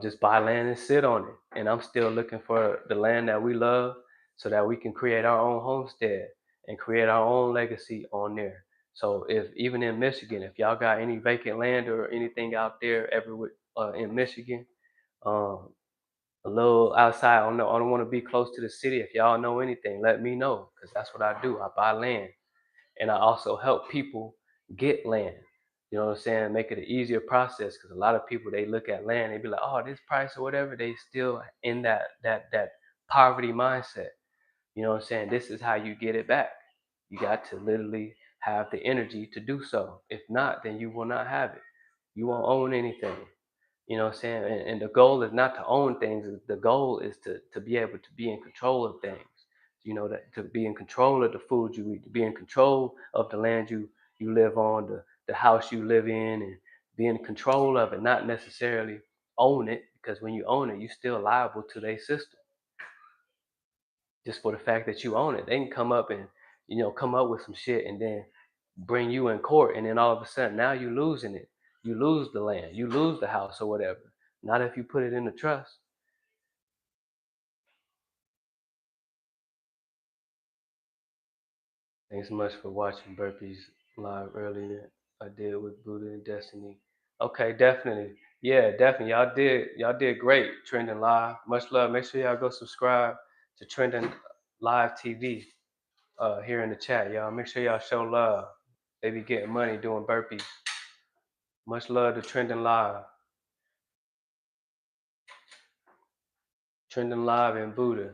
just buy land and sit on it. And I'm still looking for the land that we love so that we can create our own homestead and create our own legacy on there. So if even in Michigan, if y'all got any vacant land or anything out there everywhere in Michigan, um, a little outside, I don't want to be close to the city. If y'all know anything, let me know because that's what I do. I buy land and I also help people get land. You know what I'm saying? Make it an easier process because a lot of people they look at land, they be like, oh, this price or whatever. They still in that poverty mindset. You know what I'm saying? This is how you get it back. You got to literally have the energy to do so. If not, then you will not have it. You won't own anything. You know what I'm saying? And the goal is not to own things. The goal is to be able to be in control of things. That to be in control of the food you eat, to be in control of the land you live on, the house you live in, and be in control of it, not necessarily own it, because when you own it, you're still liable to their system just for the fact that you own it. They can come up and come up with some shit and then bring you in court, and then all of a sudden now you losing it. You lose the land, you lose the house or whatever. Not if you put it in the trust. Thanks so much for watching Burpees live earlier. I did with Buddha and Destiny. Okay, definitely. Yeah, definitely. Y'all did great. Trending Live. Much love. Make sure y'all go subscribe to Trending Live TV here in the chat, y'all. Make sure y'all show love. They be getting money doing burpees. Much love to Trending Live. Trending Live and Buddha.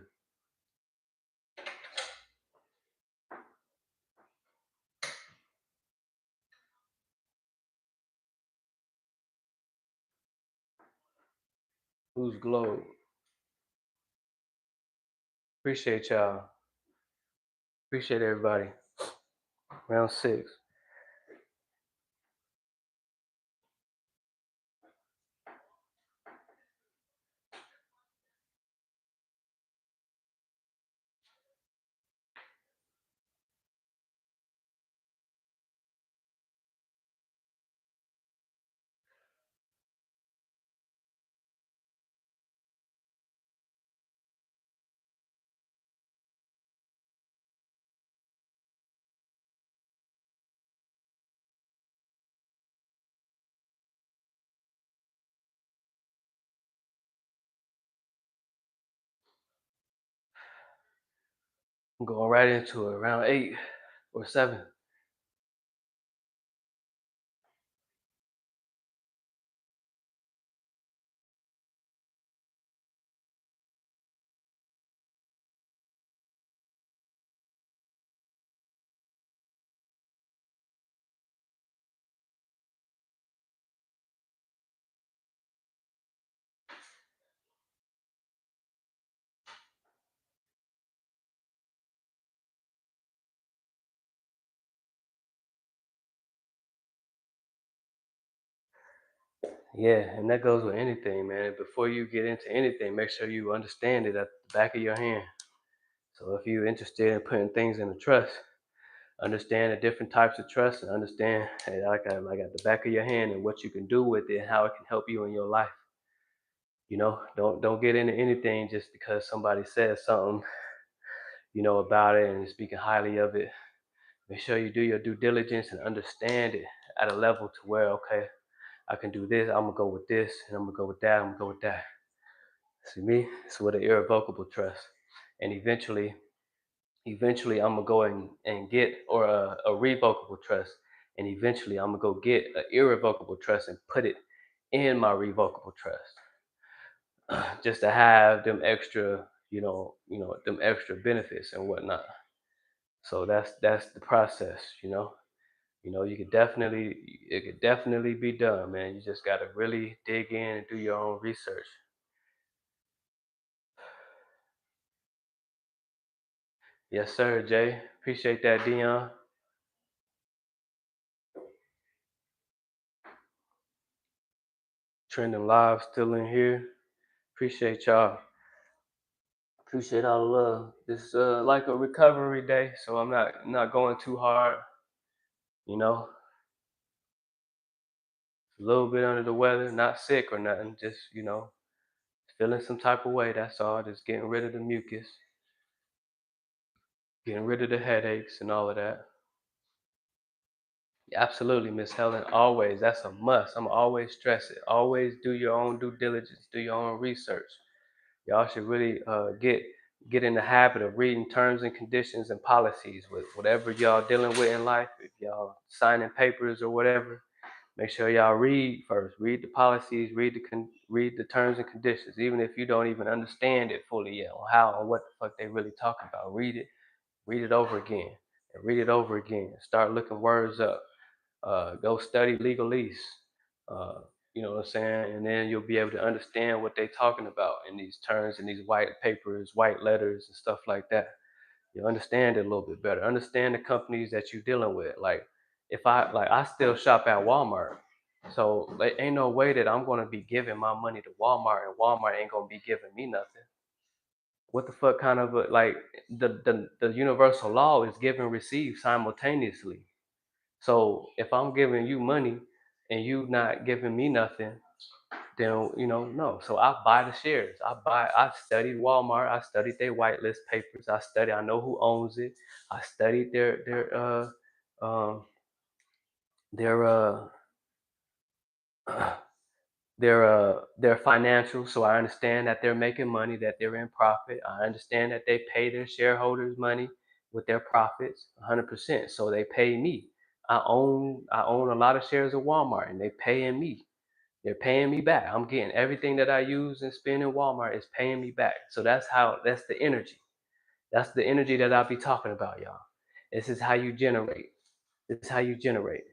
Who's Globe? Appreciate y'all. Appreciate everybody. Round six. I'm going right into it. Round eight or seven. Yeah, and that goes with anything, man. Before you get into anything, make sure you understand it at the back of your hand. So if you're interested in putting things in a trust, understand the different types of trust and understand like at the back of your hand and what you can do with it and how it can help you in your life. Don't get into anything just because somebody says something, about it and is speaking highly of it. Make sure you do your due diligence and understand it at a level to where, okay, I can do this. I'm gonna go with this, and I'm gonna go with that. I'm gonna go with that. See me? It's with an irrevocable trust, and eventually I'm gonna go and get or a revocable trust, and eventually I'm gonna go get an irrevocable trust and put it in my revocable trust, just to have them extra, them extra benefits and whatnot. So that's the process, you could definitely it could definitely be done, man. You just gotta really dig in and do your own research. Yes, sir, Jay. Appreciate that, Dion. Trending live still in here. Appreciate y'all. Appreciate all the love. This like a recovery day, so I'm not going too hard, you know. A little bit under the weather, not sick or nothing, just feeling some type of way. That's all. Just getting rid of the mucus, getting rid of the headaches and all of that. Absolutely, Miss Helen. Always. That's a must. I'm always stress it. Always do your own due diligence. Do your own research. Y'all should really get in the habit of reading terms and conditions and policies with whatever y'all dealing with in life. If y'all signing papers or whatever, make sure y'all read first. Read the policies. Read the terms and conditions. Even if you don't even understand it fully yet on how and what the fuck they really talking about, read it. Read it over again and read it over again. Start looking words up. Go study legalese. Uh, you know what I'm saying? And then you'll be able to understand what they're talking about in these terms and these white papers, white letters, and stuff like that. You understand it a little bit better. Understand the companies that you're dealing with. Like, if I still shop at Walmart, so like, ain't no way that I'm gonna be giving my money to Walmart and Walmart ain't gonna be giving me nothing. What the fuck kind of like the universal law is give and receive simultaneously. So if I'm giving you money and you not giving me nothing, then no. So I buy the shares. I studied Walmart, I studied their whitelist papers, I know who owns it. I studied um their their financials, so I understand that they're making money, that they're in profit. I understand that they pay their shareholders money with their profits 100%. So they pay me. I own a lot of shares of Walmart and they paying me. They're paying me back. I'm getting everything that I use and spend in Walmart is paying me back. So that's the energy. That's the energy that I'll be talking about, y'all. This is how you generate. This is how you generate.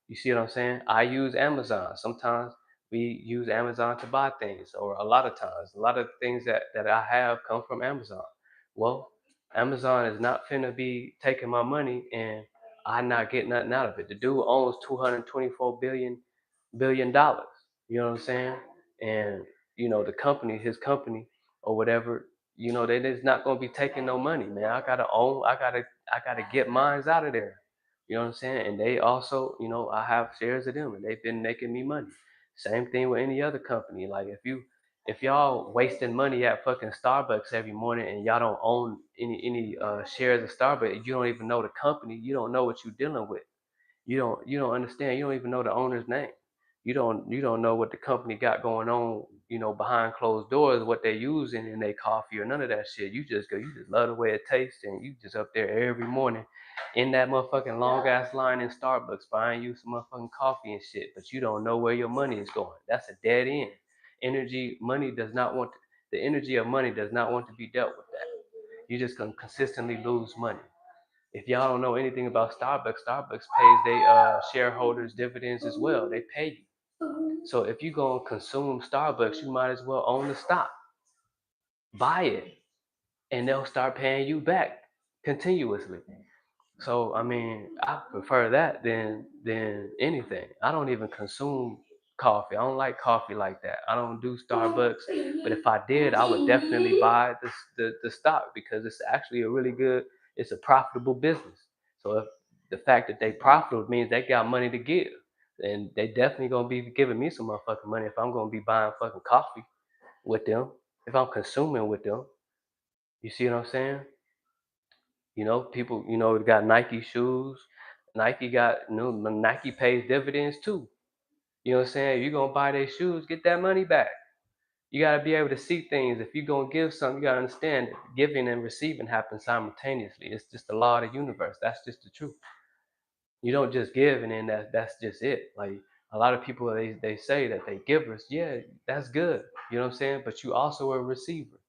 You see what I'm saying? I use Amazon. Sometimes we use Amazon to buy things, or a lot of times, a lot of things that I have come from Amazon. Well, Amazon is not finna be taking my money and I not get nothing out of it. The dude owns 224 billion dollars. You know what I'm saying? And the company, his company or whatever, they just not gonna be taking no money, man. I gotta get mines out of there. You know what I'm saying? And they also, I have shares of them and they've been making me money. Same thing with any other company. Like if y'all wasting money at fucking Starbucks every morning and y'all don't own any shares of Starbucks, you don't even know the company, you don't know what you're dealing with. You don't understand. You don't even know the owner's name. You don't know what the company got going on, behind closed doors, what they using in their coffee or none of that shit. You just love the way it tastes and you just up there every morning in that motherfucking long ass line in Starbucks buying you some motherfucking coffee and shit, but you don't know where your money is going. That's a dead end. Money does not want the energy of money does not want to be dealt with that. You just gonna consistently lose money. If y'all don't know anything about Starbucks, Starbucks pays their shareholders dividends as well. They pay you. So if you go and consume Starbucks, you might as well own the stock, buy it, and they'll start paying you back continuously. So I mean, I prefer that than anything. I don't even consume coffee. I don't like coffee like that. I don't do Starbucks. But if I did, I would definitely buy the stock because it's actually a really good. It's a profitable business. So if the fact that they profitable means they got money to give, and they definitely gonna be giving me some motherfucking money if I'm gonna be buying fucking coffee with them. If I'm consuming with them, you see what I'm saying? People, got Nike shoes. Nike pays dividends too. You know what I'm saying? If you're gonna buy their shoes, get that money back. You gotta be able to see things. If you're gonna give something, you gotta understand that giving and receiving happen simultaneously. It's just the law of the universe. That's just the truth. You don't just give and then that's just it. Like a lot of people they say that they givers, yeah, that's good. You know what I'm saying? But you also a receiver.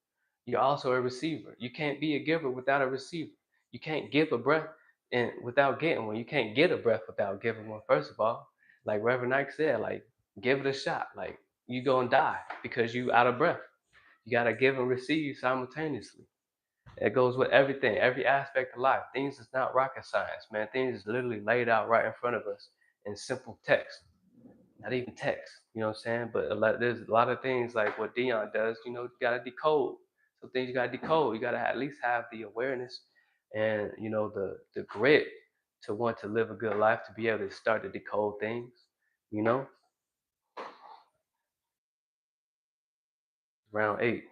You're also a receiver. You can't be a giver without a receiver. You can't give a breath and without getting one. You can't get a breath without giving one. First of all, like Reverend Ike said, like give it a shot. Like you gonna die because you out of breath. You gotta give and receive simultaneously. It goes with everything, every aspect of life. Things is not rocket science, man. Things is literally laid out right in front of us in simple text, not even text. You know what I'm saying? But there's a lot of things like what Dion does. You gotta decode. So things you gotta decode. You gotta at least have the awareness and the grit to want to live a good life to be able to start to decode things. You know, round eight.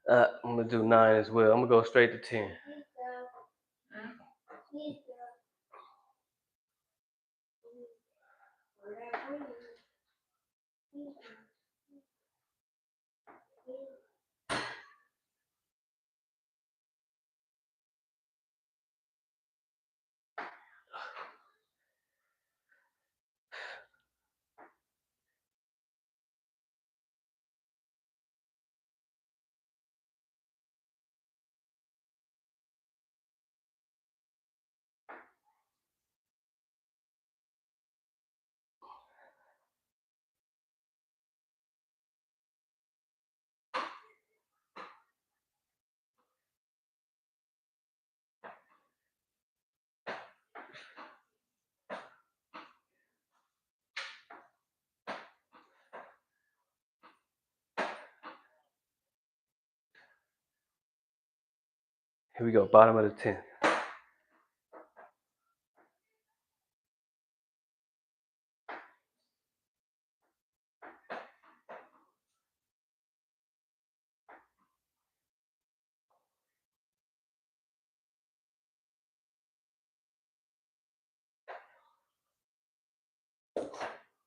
I'm gonna do nine as well. I'm gonna go straight to 10. Here we go, bottom of the 10th.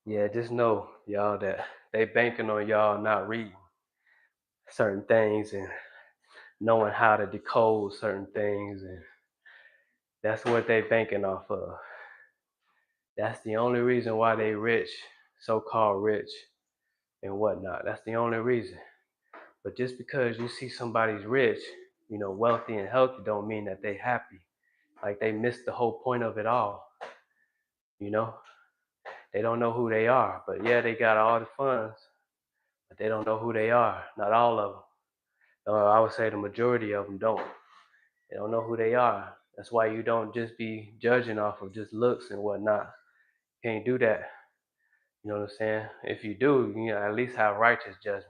Yeah, just know, y'all, that they banking on y'all not reading certain things and knowing how to decode certain things, and that's what they banking off of. That's the only reason why they rich, so-called rich and whatnot. That's the only reason. But just because you see somebody's rich, wealthy and healthy, don't mean that they happy. Like they missed the whole point of it all. You know, they don't know who they are, but yeah, they got all the funds, but they don't know who they are. Not all of them. I would say the majority of them don't. They don't know who they are. That's why you don't just be judging off of just looks and whatnot. You can't do that. You know what I'm saying? If you do, at least have righteous judgment.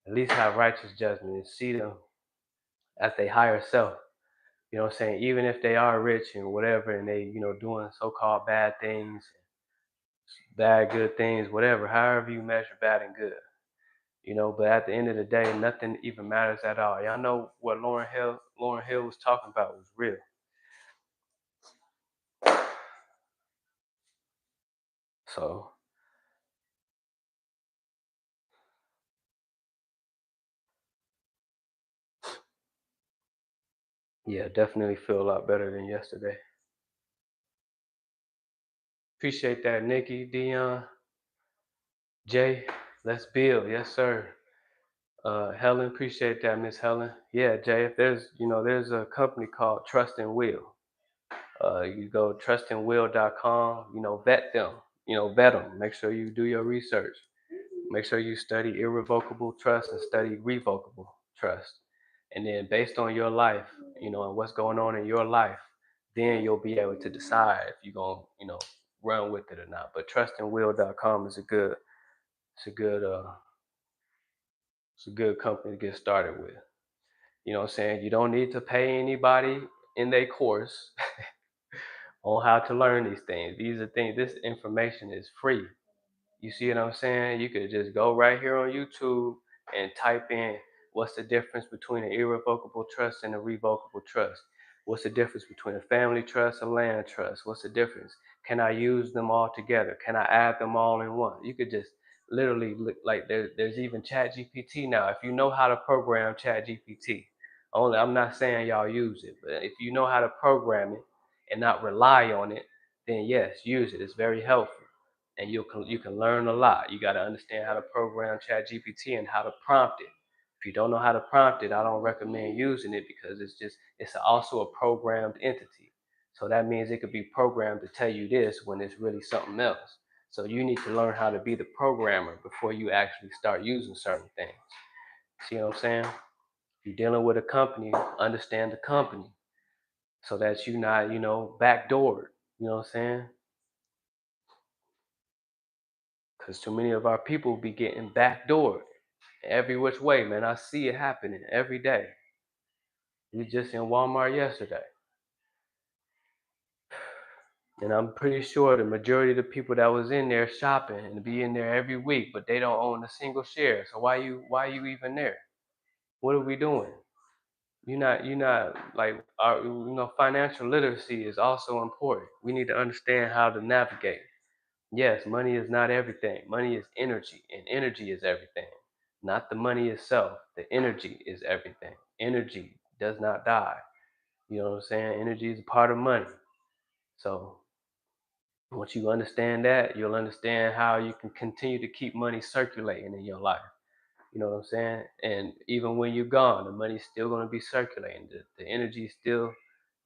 At least have righteous judgment and see them as they higher self. You know what I'm saying? Even if they are rich and whatever, and they, doing so-called bad things, bad good things, whatever, however you measure bad and good. But at the end of the day, nothing even matters at all. Y'all know what Lauren Hill was talking about was real. So yeah, definitely feel a lot better than yesterday. Appreciate that, Nikki, Dion, Jay. Let's build, yes sir. Helen, appreciate that, Miss Helen. Yeah, Jay. If there's a company called Trust and Will. You go trustandwill.com. Vet them. Vet them. Make sure you do your research. Make sure you study irrevocable trust and study revocable trust. And then based on your life, and what's going on in your life, then you'll be able to decide if you're gonna, run with it or not. But trustandwill.com is it's a good it's a good company to get started with. You know what I'm saying? You don't need to pay anybody in their course on how to learn these things. This information is free. You see what I'm saying? You could just go right here on YouTube and type in what's the difference between an irrevocable trust and a revocable trust? What's the difference between a family trust and land trust? What's the difference? Can I use them all together? Can I add them all in one? You could just literally look like there's even Chat GPT now. If you know how to program Chat GPT, only I'm not saying y'all use it, but if you know how to program it and not rely on it, then yes, use it. It's very helpful and you can learn a lot. You got to understand how to program Chat GPT and how to prompt it. If you don't know how to prompt it, I don't recommend using it because it's also a programmed entity. So that means it could be programmed to tell you this when it's really something else. So you need to learn how to be the programmer before you actually start using certain things. See what I'm saying? If you're dealing with a company, understand the company so that you're not, backdoored. You know what I'm saying? Because too many of our people be getting backdoored every which way, man. I see it happening every day. We just in Walmart yesterday. And I'm pretty sure the majority of the people that was in there shopping and be in there every week, but they don't own a single share. So why you even there? What are we doing? You're not like our financial literacy is also important. We need to understand how to navigate. Yes, money is not everything. Money is energy, and energy is everything. Not the money itself. The energy is everything. Energy does not die. You know what I'm saying? Energy is a part of money. So once you understand that, you'll understand how you can continue to keep money circulating in your life. You know what I'm saying? And even when you're gone, the money's still going to be circulating. The energy is still,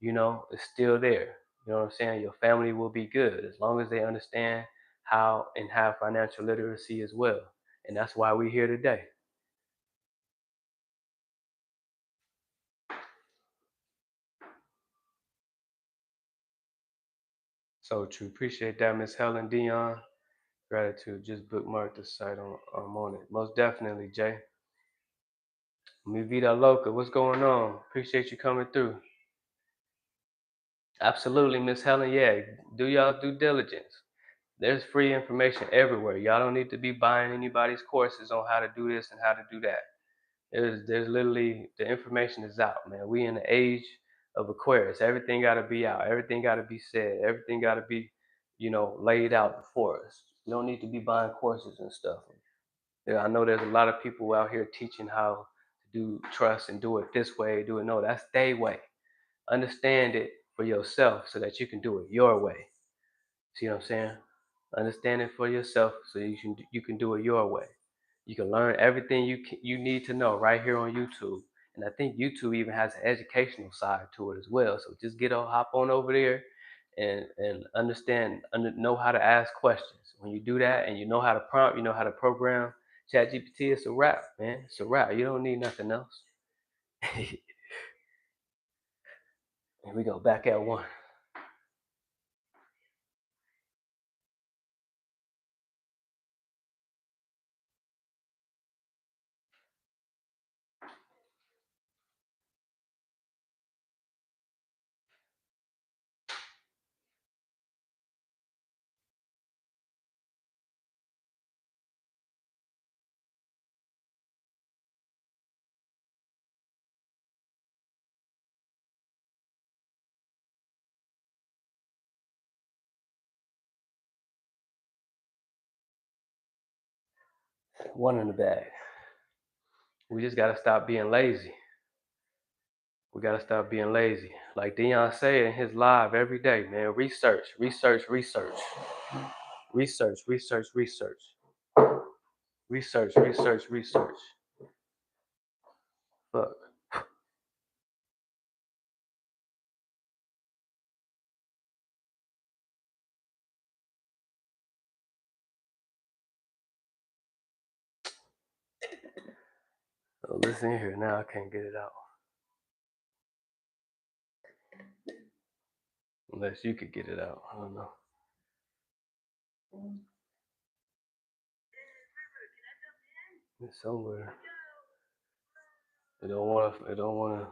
is still there. You know what I'm saying? Your family will be good as long as they understand how and have financial literacy as well. And that's why we're here today. So true. Appreciate that, Miss Helen Dion. Gratitude. Just bookmark the site on it. Most definitely, Jay. Mi vida loca. What's going on? Appreciate you coming through. Absolutely, Miss Helen. Yeah, do y'all due diligence. There's free information everywhere. Y'all don't need to be buying anybody's courses on how to do this and how to do that. There's literally the information is out, man. We in the age of Aquarius. Everything got to be out. Everything got to be said. Everything got to be, laid out before us. You don't need to be buying courses and stuff. Yeah, I know there's a lot of people out here teaching how to do trust and do it this way, do it no. That's their way. Understand it for yourself so that you can do it your way. See what I'm saying? Understand it for yourself so you can do it your way. You can learn everything you need to know right here on YouTube. And I think YouTube even has an educational side to it as well. So just hop on over there and understand, know how to ask questions. When you do that and you know how to prompt, you know how to program ChatGPT, it's a wrap, man. It's a wrap. You don't need nothing else. Here we go, back at one. One in the bag. We just gotta stop being lazy. We gotta stop being lazy. Like Dion say in his live every day, man. Research, research, research, research, research, research, research, research, research. Fuck. So listen here. Now I can't get it out. Unless you could get it out. I don't know. It's somewhere. It don't wanna.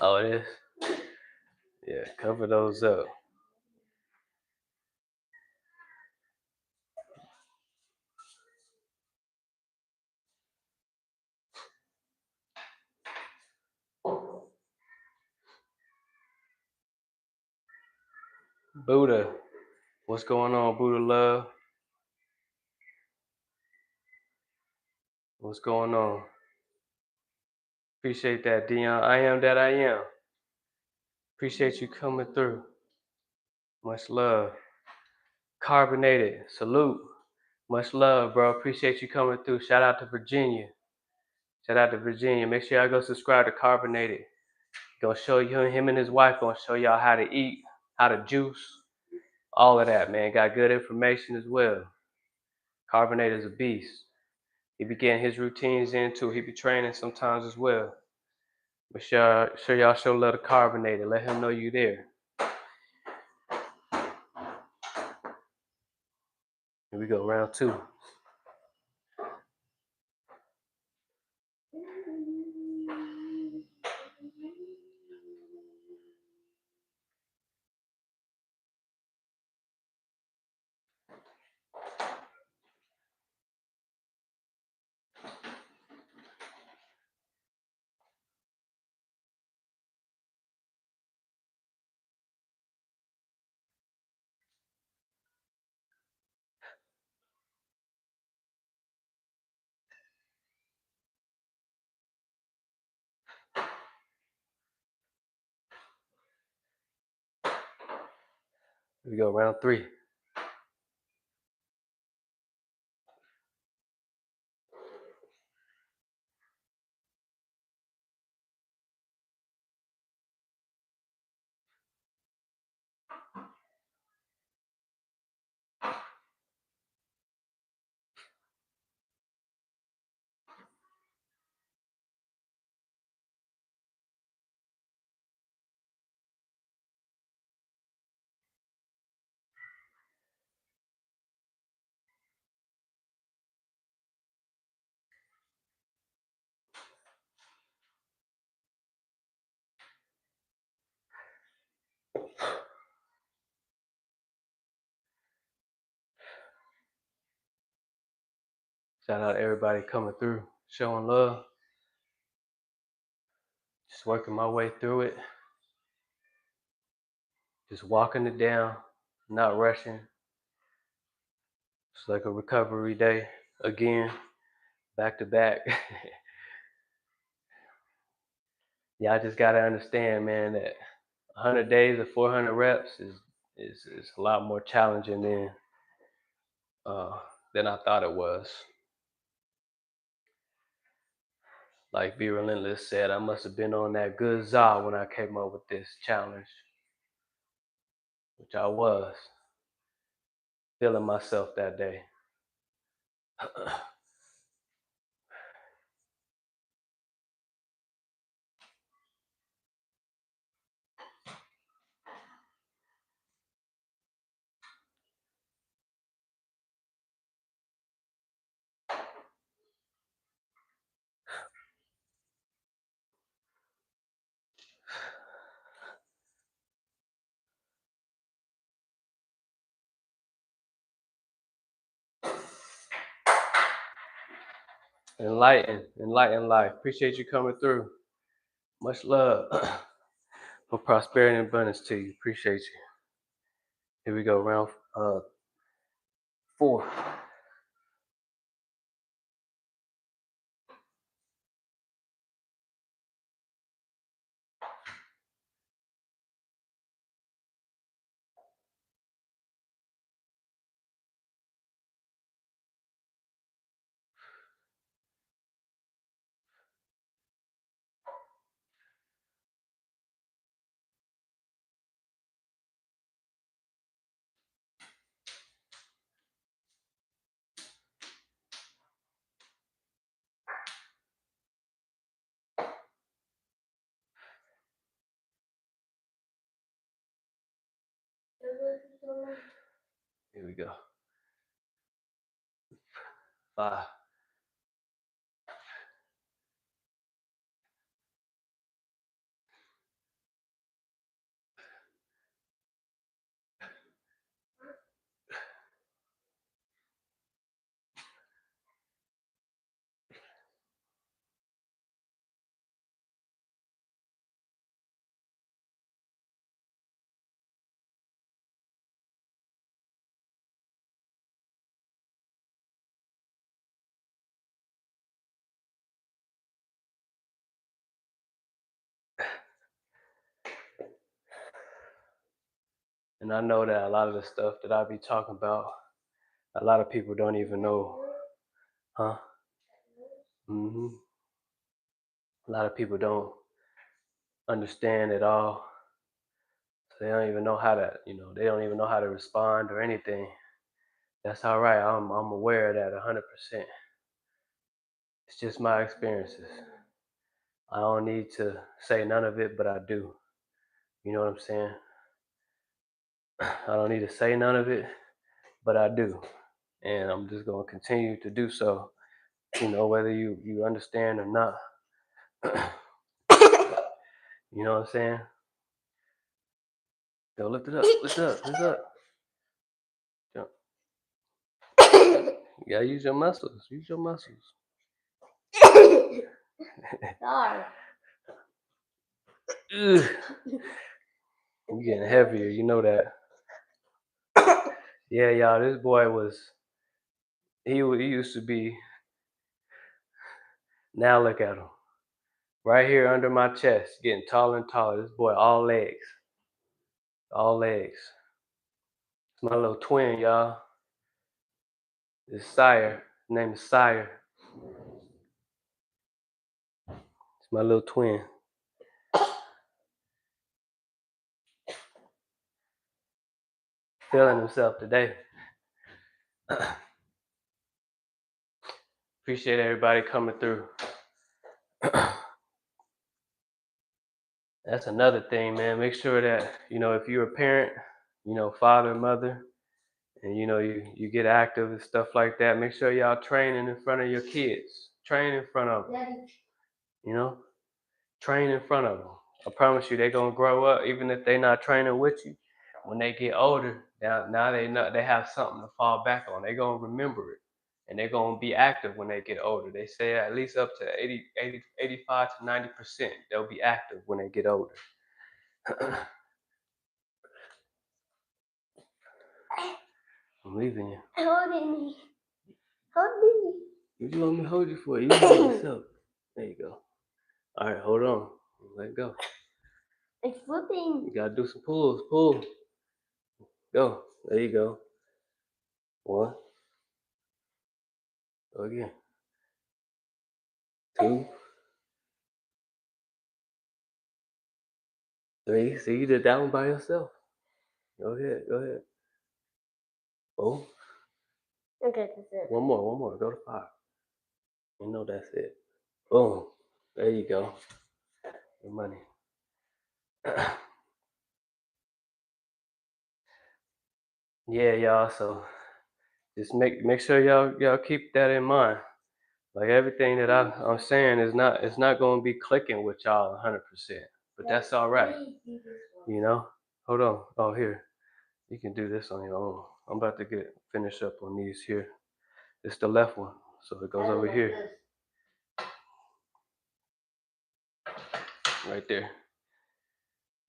Oh, it is? Yeah, cover those up. Buddha, what's going on, Buddha love? What's going on? Appreciate that, Dion. I am that I am. Appreciate you coming through. Much love. Carbonated, salute. Much love, bro. Appreciate you coming through. Shout out to Virginia. Shout out to Virginia. Make sure y'all go subscribe to Carbonated. Gonna show you him and his wife gonna show y'all how to eat, how to juice, all of that, man. Got good information as well. Carbonated is a beast. He be getting his routines in too. He be training sometimes as well. Make sure y'all show love to Carbonated. Let him know you there. Here we go, round 2. Here we go, round 3. Shout out to everybody coming through, showing love. Just working my way through it. Just walking it down, not rushing. It's like a recovery day again, back to back. Yeah, I just gotta understand, man, that 100 days of 400 reps is a lot more challenging than I thought it was. Like Be Relentless said, I must have been on that good za when I came up with this challenge, which I was feeling myself that day. Enlighten life. Appreciate you coming through. Much love. For prosperity and abundance to you. Appreciate you. Here we go, round 4. Here we go. 5. And I know that a lot of the stuff that I be talking about, a lot of people don't even know, huh? A lot of people don't understand at all. So they don't even know how to, they don't even know how to respond or anything. That's all right. I'm aware of that 100%. It's just my experiences. I don't need to say none of it, but I do. You know what I'm saying? I don't need to say none of it, but I do. And I'm just going to continue to do so, whether you understand or not. You know what I'm saying? Yo, lift it up, lift it up, lift it up. Jump. You gotta use your muscles. Use your muscles. You're getting heavier, you know that. Yeah, y'all, this boy he used to be, now look at him. Right here under my chest, getting taller and taller. This boy, all legs. All legs. It's my little twin, y'all. It's Sire. His name is Sire. It's my little twin. Feeling himself today. Appreciate everybody coming through. That's another thing, man. Make sure that, if you're a parent, father, mother, and you get active and stuff like that, make sure y'all training in front of your kids. Train in front of them. Train in front of them. I promise you, they're gonna grow up, even if they're not training with you. When they get older, now they know they have something to fall back on. They're gonna remember it, and they're gonna be active when they get older. They say at least up to 85 to 90%, they'll be active when they get older. I'm leaving you. Holding me. Holding me. What you want me to hold you for? You can do it yourself. There you go. All right, hold on. Let go. It's flipping. You gotta do some pulls. Pull. Go. There you go. 1. Go again. 2. 3. See, you did that one by yourself. Go ahead. Go ahead. 4. Okay, that's it. One more. Go to 5. You know that's it. Boom. There you go. Your money. Yeah, y'all. So just make sure y'all keep that in mind. Like everything that I'm saying is not going to be clicking with y'all 100%, but that's all right. Hold on. Oh, here, you can do this on your own. I'm about to finish up on these here. It's the left one, so it goes over here, right there,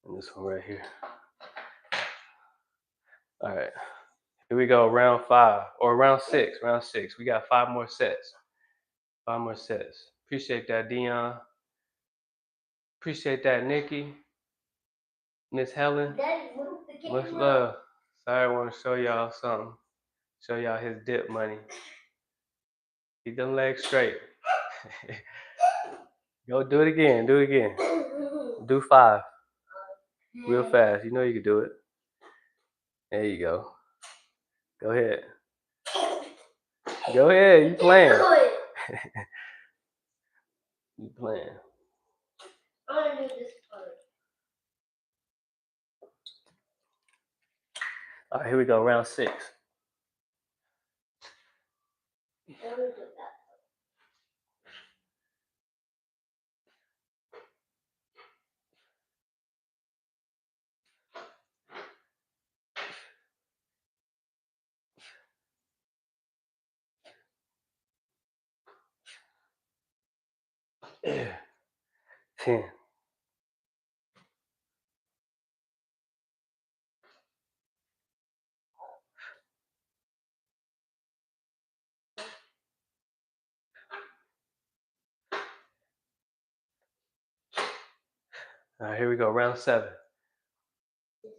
and this one right here. All right, here we go. Round 5 or round 6. Round 6. We got 5 more sets. 5 more sets. Appreciate that, Dion. Appreciate that, Nikki. Miss Helen. Much love. Sorry, I want to show y'all something. Show y'all his dip money. Keep them legs straight. Go do it again. Do it again. Do 5. Real fast. You know you can do it. There you go. Go ahead. Go ahead. You playing. You playing. I want to do this part. All right, here we go, round 6. Yeah. 10. All right, here we go, round 7. This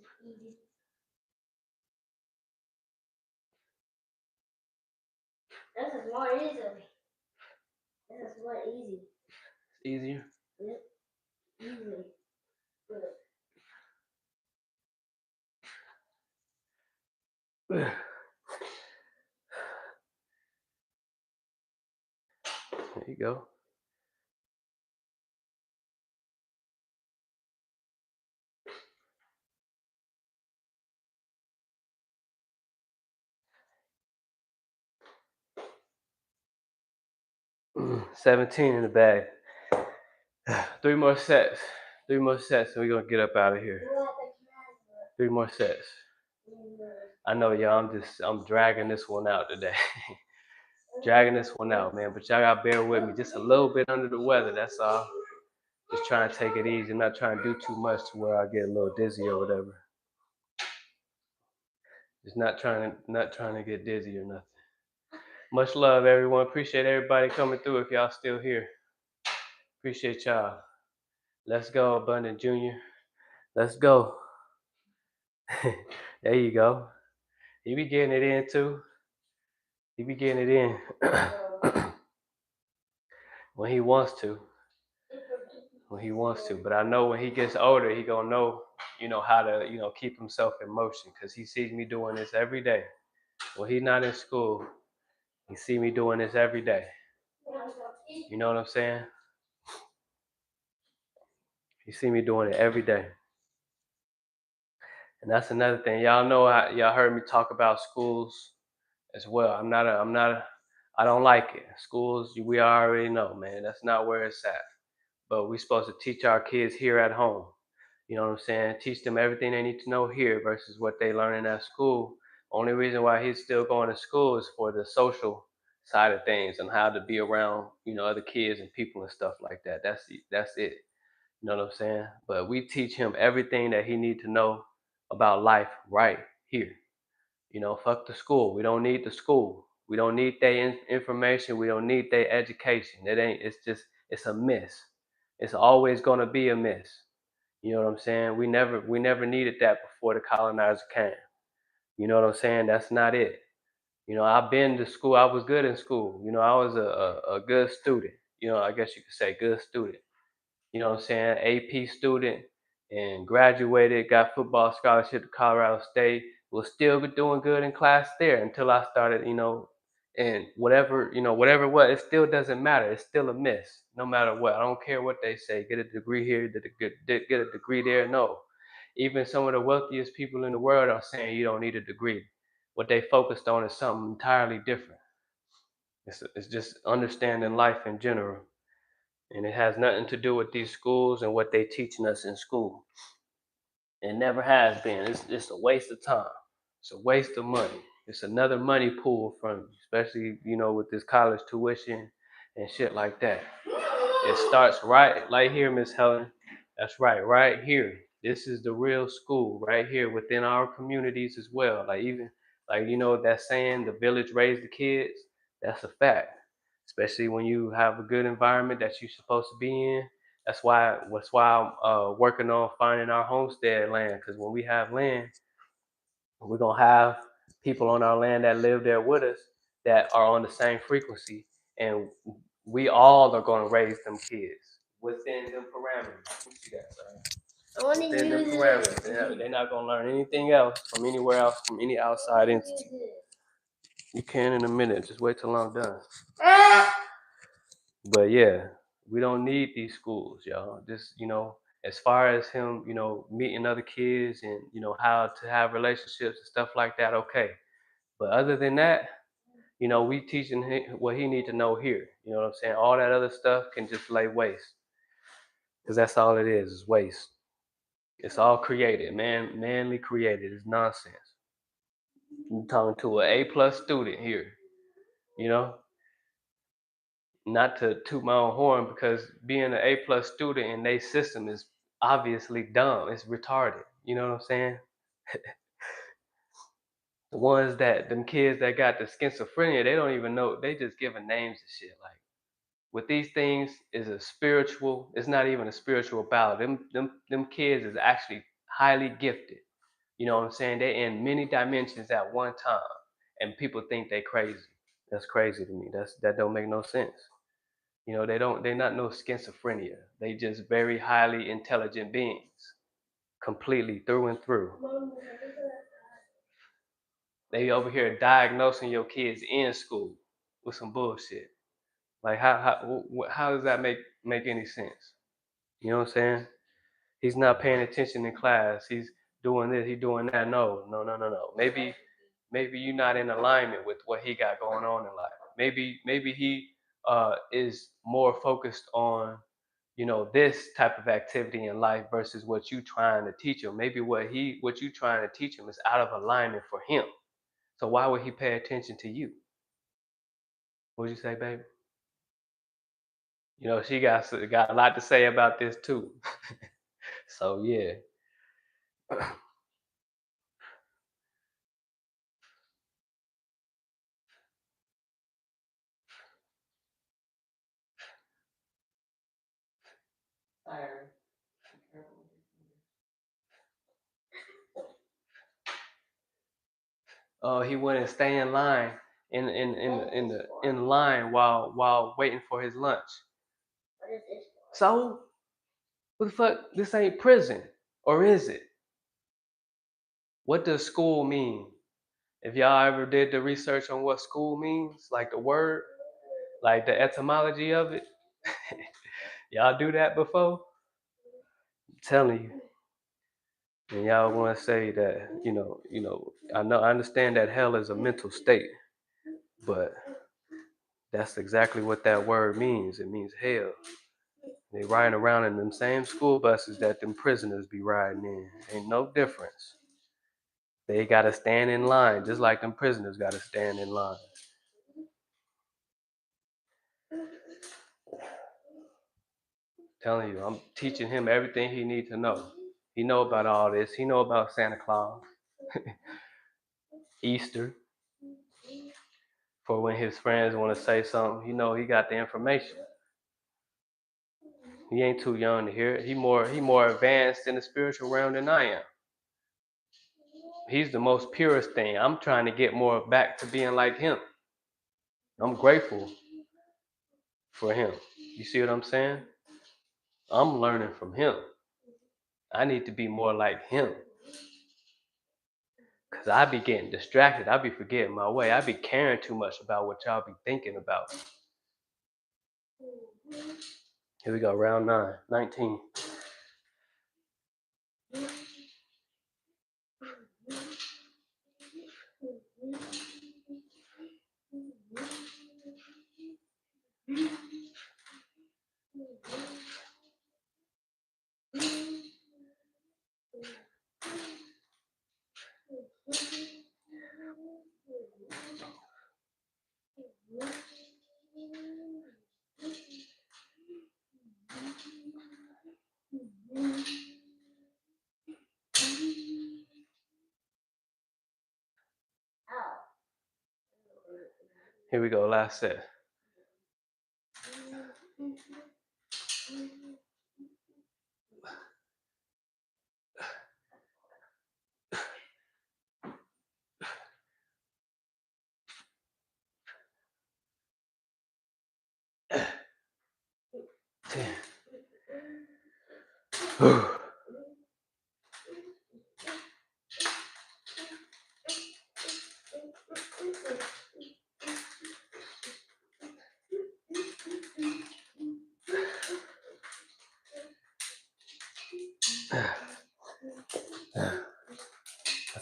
is more easy. This is more easy. Easier? Yep. Easy. Good. There you go. Mm, 17 in the bag. 3 more sets. 3 more sets, and we're gonna get up out of here. 3 more sets. I know y'all, I'm dragging this one out today. Dragging this one out, man. But y'all gotta bear with me. Just a little bit under the weather, that's all. Just trying to take it easy. I'm not trying to do too much to where I get a little dizzy or whatever. Just not trying to get dizzy or nothing. Much love, everyone. Appreciate everybody coming through. If y'all still here, appreciate y'all. Let's go, Abundant Junior. Let's go. There you go. He be getting it in too. He be getting it in when he wants to. When he wants to. But I know when he gets older, he gonna know, how to, keep himself in motion. Cause he sees me doing this every day. When he's not in school, he see me doing this every day. You know what I'm saying? He see me doing it every day. And that's another thing. Y'all know y'all heard me talk about schools as well. I don't like it. Schools, we already know, man. That's not where it's at. But we're supposed to teach our kids here at home. You know what I'm saying? Teach them everything they need to know here versus what they learning at school. Only reason why he's still going to school is for the social side of things and how to be around, other kids and people and stuff like that. That's it. You know what I'm saying? But we teach him everything that he need to know about life right here. Fuck the school. We don't need the school. We don't need their information. We don't need their education. It's a miss. It's always gonna be a miss. You know what I'm saying? We never needed that before the colonizer came. You know what I'm saying? That's not it. I've been to school. I was good in school. I was a good student. I guess you could say good student. You know what I'm saying, AP student, and graduated, got football scholarship to Colorado State, was still doing good in class there until I started, and whatever what, it still doesn't matter. It's still a miss, no matter what. I don't care what they say. Get a degree here, get a degree there. No. Even some of the wealthiest people in the world are saying you don't need a degree. What they focused on is something entirely different. It's just understanding life in general. And it has nothing to do with these schools and what they teaching us in school. It never has been. It's a waste of time. It's a waste of money. It's another money pool from you, especially with this college tuition and shit like that. It starts right here, Miss Helen. That's right here. This is the real school right here within our communities as well. Like even like that saying, the village raised the kids. That's a fact. Especially when you have a good environment that you're supposed to be in. That's why I'm working on finding our homestead land. Because when we have land, we're gonna have people on our land that live there with us that are on the same frequency, and we all are gonna raise them kids within them parameters. You see that, sir? Within them parameters. They're not gonna learn anything else from anywhere else, from any outside entity. You can in a minute. Just wait till I'm done. But yeah, we don't need these schools, y'all. Just As far as him, meeting other kids and how to have relationships and stuff like that, okay. But other than that, we teaching him what he need to know here. You know what I'm saying? All that other stuff can just lay waste, because that's all it is waste. It's all created, manly created. It's nonsense. I'm talking to an A+ student here, you know. Not to toot my own horn, because being an A+ student in their system is obviously dumb. It's retarded. You know what I'm saying? The ones that them kids that got the schizophrenia, they don't even know. They just giving names and shit. Like, with these things is a spiritual. It's not even a spiritual battle. Them kids is actually highly gifted. You know what I'm saying? They're in many dimensions at one time, and people think they crazy. That's crazy to me. That don't make no sense. They're not no schizophrenia. They just very highly intelligent beings, completely through and through. They over here diagnosing your kids in school with some bullshit. Like, how does that make any sense? You know what I'm saying? He's not paying attention in class. He's doing this. He's doing that. No, no, no, no, no. Maybe you're not in alignment with what he got going on in life. Maybe he is more focused on this type of activity in life versus what you trying to teach him. Maybe what you trying to teach him is out of alignment for him. So why would he pay attention to you? What'd you say, baby? She got a lot to say about this too. So yeah. He wouldn't stay in line in line while waiting for his lunch. What is this for? So what the fuck? This ain't prison, or is it? What does school mean? If y'all ever did the research on what school means, like the word, like the etymology of it, y'all do that before? I'm telling you. And y'all want to say that, I understand that hell is a mental state, but that's exactly what that word means. It means hell. They riding around in them same school buses that them prisoners be riding in. Ain't no difference. They gotta stand in line, just like them prisoners gotta stand in line. Telling you, I'm teaching him everything he needs to know. He know about all this. He know about Santa Claus, Easter. For when his friends want to say something, he got the information. He ain't too young to hear it. He more advanced in the spiritual realm than I am. He's the most purest thing. I'm trying to get more back to being like him. I'm grateful for him. You see what I'm saying? I'm learning from him. I need to be more like him. Cause I be getting distracted. I be forgetting my way. I be caring too much about what y'all be thinking about. Here we go, round 9, 19. Here we go, last set.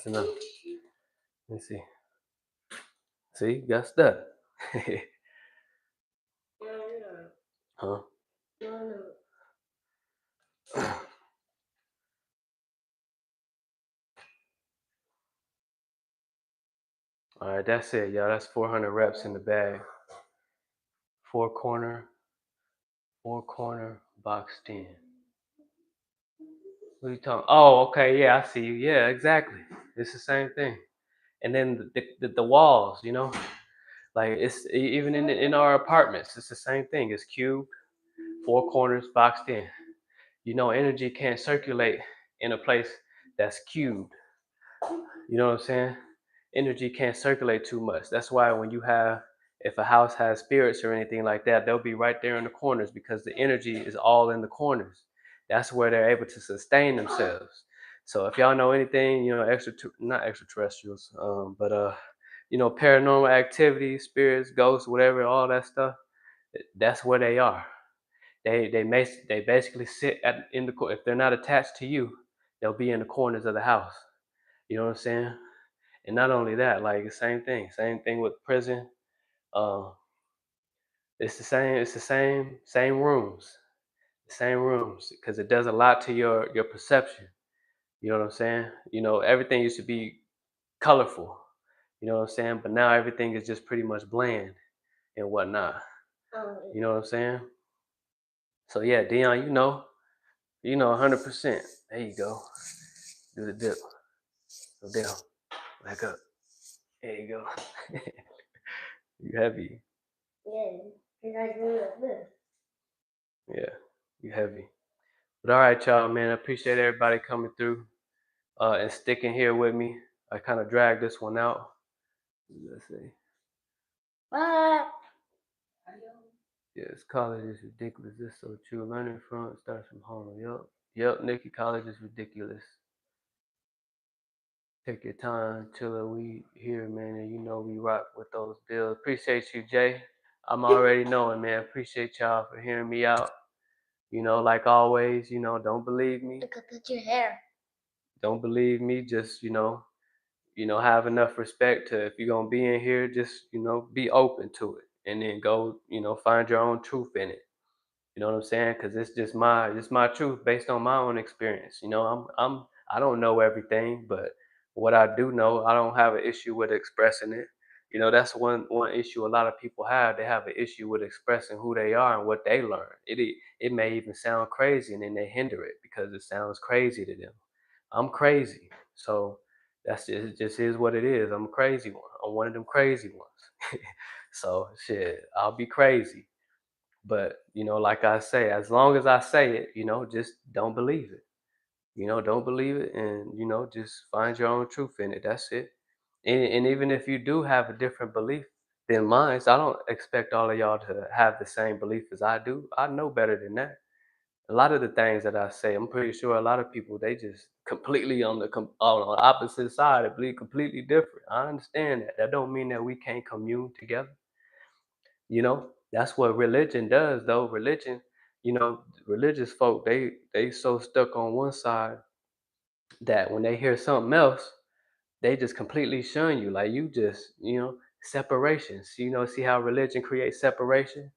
That's enough. Let me see. See, got stuck. Huh? All right, that's it, y'all. That's 400 reps in the bag. Four corner, box 10. What are you talking? Oh, okay, yeah, I see you. Yeah, exactly. It's the same thing. And then the walls, you know, like it's even in our apartments, it's the same thing. It's cube, four corners, boxed in. You know, energy can't circulate in a place that's cubed. You know what I'm saying? Energy can't circulate too much. That's why when you have, if a house has spirits or anything like that, they'll be right there in the corners because the energy is all in the corners. That's where they're able to sustain themselves. So if y'all know anything, you know, not extraterrestrials, but you know, paranormal activity, spirits, ghosts, whatever, all that stuff, that's where they are. They basically sit in the if they're not attached to you, they'll be in the corners of the house. You know what I'm saying? And not only that, like the same thing with prison. Uh, it's the same. It's the same rooms, because it does a lot to your perception. You know what I'm saying? You know, everything used to be colorful. You know what I'm saying? But now everything is just pretty much bland and whatnot. You know what I'm saying? So yeah, Dion, you know, 100%. There you go. Do the dip. Go down, back up. There you go. You heavy. Yeah, because I do it like this. Yeah, you heavy. But all right, y'all, man. I appreciate everybody coming through and sticking here with me. I kind of dragged this one out. Let's see. Bye. Yes, college is ridiculous. This is so true. Learning from starts from home. Yep, Nikki, college is ridiculous. Take your time, chill. We here, man, and you know we rock with those bills. Appreciate you, Jay. I'm already knowing, man. Appreciate y'all for hearing me out. You know, like always, you know, don't believe me. Look at your hair. Don't believe me. Just, have enough respect to, if you're gonna be in here, just, be open to it. And then go, find your own truth in it. You know what I'm saying? Because it's my truth based on my own experience. You know, I don't know everything, but what I do know, I don't have an issue with expressing it. You know, that's one issue a lot of people have. They have an issue with expressing who they are and what they learn. It may even sound crazy, and then they hinder it because it sounds crazy to them. I'm crazy, so it just is what it is. I'm a crazy one. I'm one of them crazy ones. So shit, I'll be crazy. But, like I say, as long as I say it, just don't believe it. Don't believe it, and, just find your own truth in it. That's it. And even if you do have a different belief than mine, so I don't expect all of y'all to have the same belief as I do. I know better than that. A lot of the things that I say, I'm pretty sure a lot of people, they just completely on the opposite side, they believe completely different. I understand that. That don't mean that we can't commune together. That's what religion does, though. Religious folk, they so stuck on one side that when they hear something else, they just completely shun you. Like, you just, separations. See how religion creates separation?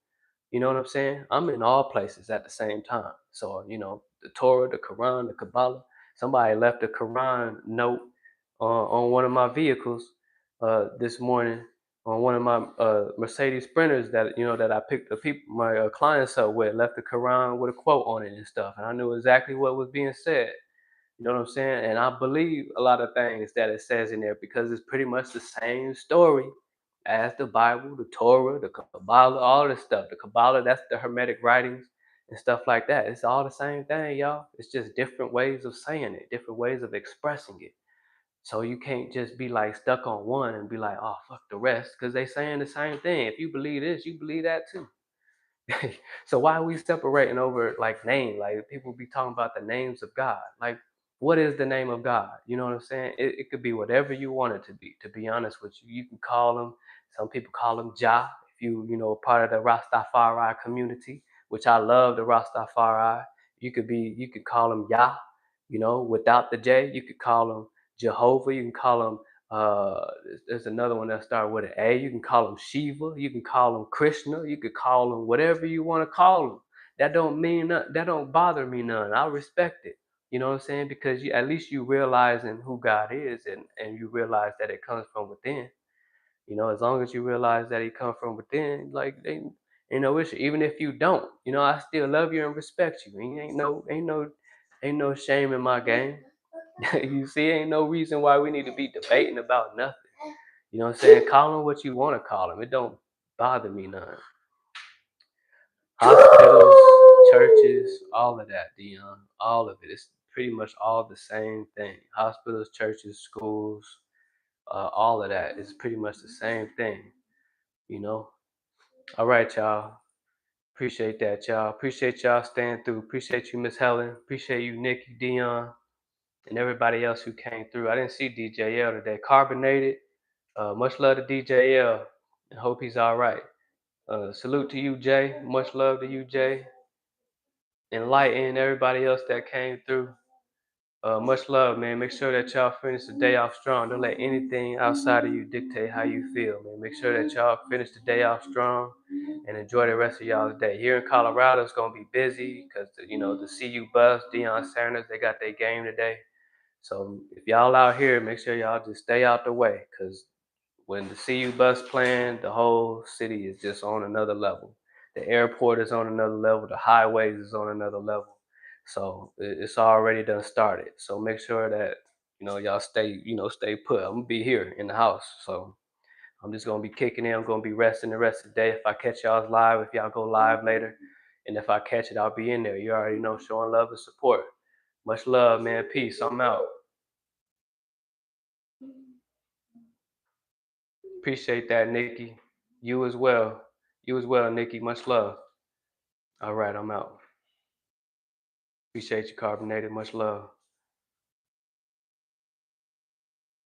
You know what I'm saying? I'm in all places at the same time. So, the Torah, the Quran, the Kabbalah. Somebody left a Quran note on one of my vehicles this morning, on one of my Mercedes Sprinters that I picked my clients up with. Left the Quran with a quote on it and stuff, and I knew exactly what was being said. You know what I'm saying? And I believe a lot of things that it says in there because it's pretty much the same story as the Bible, the Torah, the Kabbalah, all this stuff. The Kabbalah, that's the Hermetic writings and stuff like that. It's all the same thing, y'all. It's just different ways of saying it, different ways of expressing it. So you can't just be like stuck on one and be like, oh, fuck the rest, because they saying the same thing. If you believe this, you believe that too. So why are we separating over like name? Like, people be talking about the names of God. Like, what is the name of God? You know what I'm saying? It could be whatever you want it to be. To be honest with you, you can call him. Some people call him Jah. If you part of the Rastafari community, which I love the Rastafari. You could call him Yah. Without the J, you could call him Jehovah. You can call him. There's another one that starts with an A. You can call him Shiva. You can call him Krishna. You could call him whatever you want to call him. That don't mean nothing. That don't bother me none. I respect it. You know what I'm saying? Because at least you realizing who God is, and you realize that it comes from within. As long as you realize that he come from within, like they ain't no issue. Even if you don't, I still love you and respect you. Ain't no shame in my game. You see, ain't no reason why we need to be debating about nothing. You know what I'm saying? Call him what you want to call him. It don't bother me none. Hospitals, churches, all of that, Dion. All of it. It's pretty much all the same thing. Hospitals, churches, schools, all of that is pretty much the same thing. You know. All right, y'all. Appreciate that, y'all. Appreciate y'all staying through. Appreciate you, Miss Helen. Appreciate you, Nikki, Dion, and everybody else who came through. I didn't see DJL today. Carbonated. Much love to DJL. I hope he's all right. Salute to you, Jay. Much love to you, Jay. Enlighten everybody else that came through. Much love, man. Make sure that y'all finish the day off strong. Don't let anything outside of you dictate how you feel, man. Make sure that y'all finish the day off strong and enjoy the rest of y'all's day. Here in Colorado, it's gonna be busy because the CU Bus, Deion Sanders, they got their game today. So if y'all out here, make sure y'all just stay out the way, because when the CU Bus playing, the whole city is just on another level. The airport is on another level. The highways is on another level. So it's already done started. So make sure that y'all stay put. I'm gonna be here in the house, so I'm just gonna be kicking in. I'm gonna be resting the rest of the day. If I catch y'all's live, if y'all go live later, and if I catch it, I'll be in there. You already know, showing love and support. Much love, man. Peace. I'm out. Appreciate that, Nikki. You as well. You as well, Nikki. Much love. All right, I'm out. Appreciate you, Carbonated. Much love.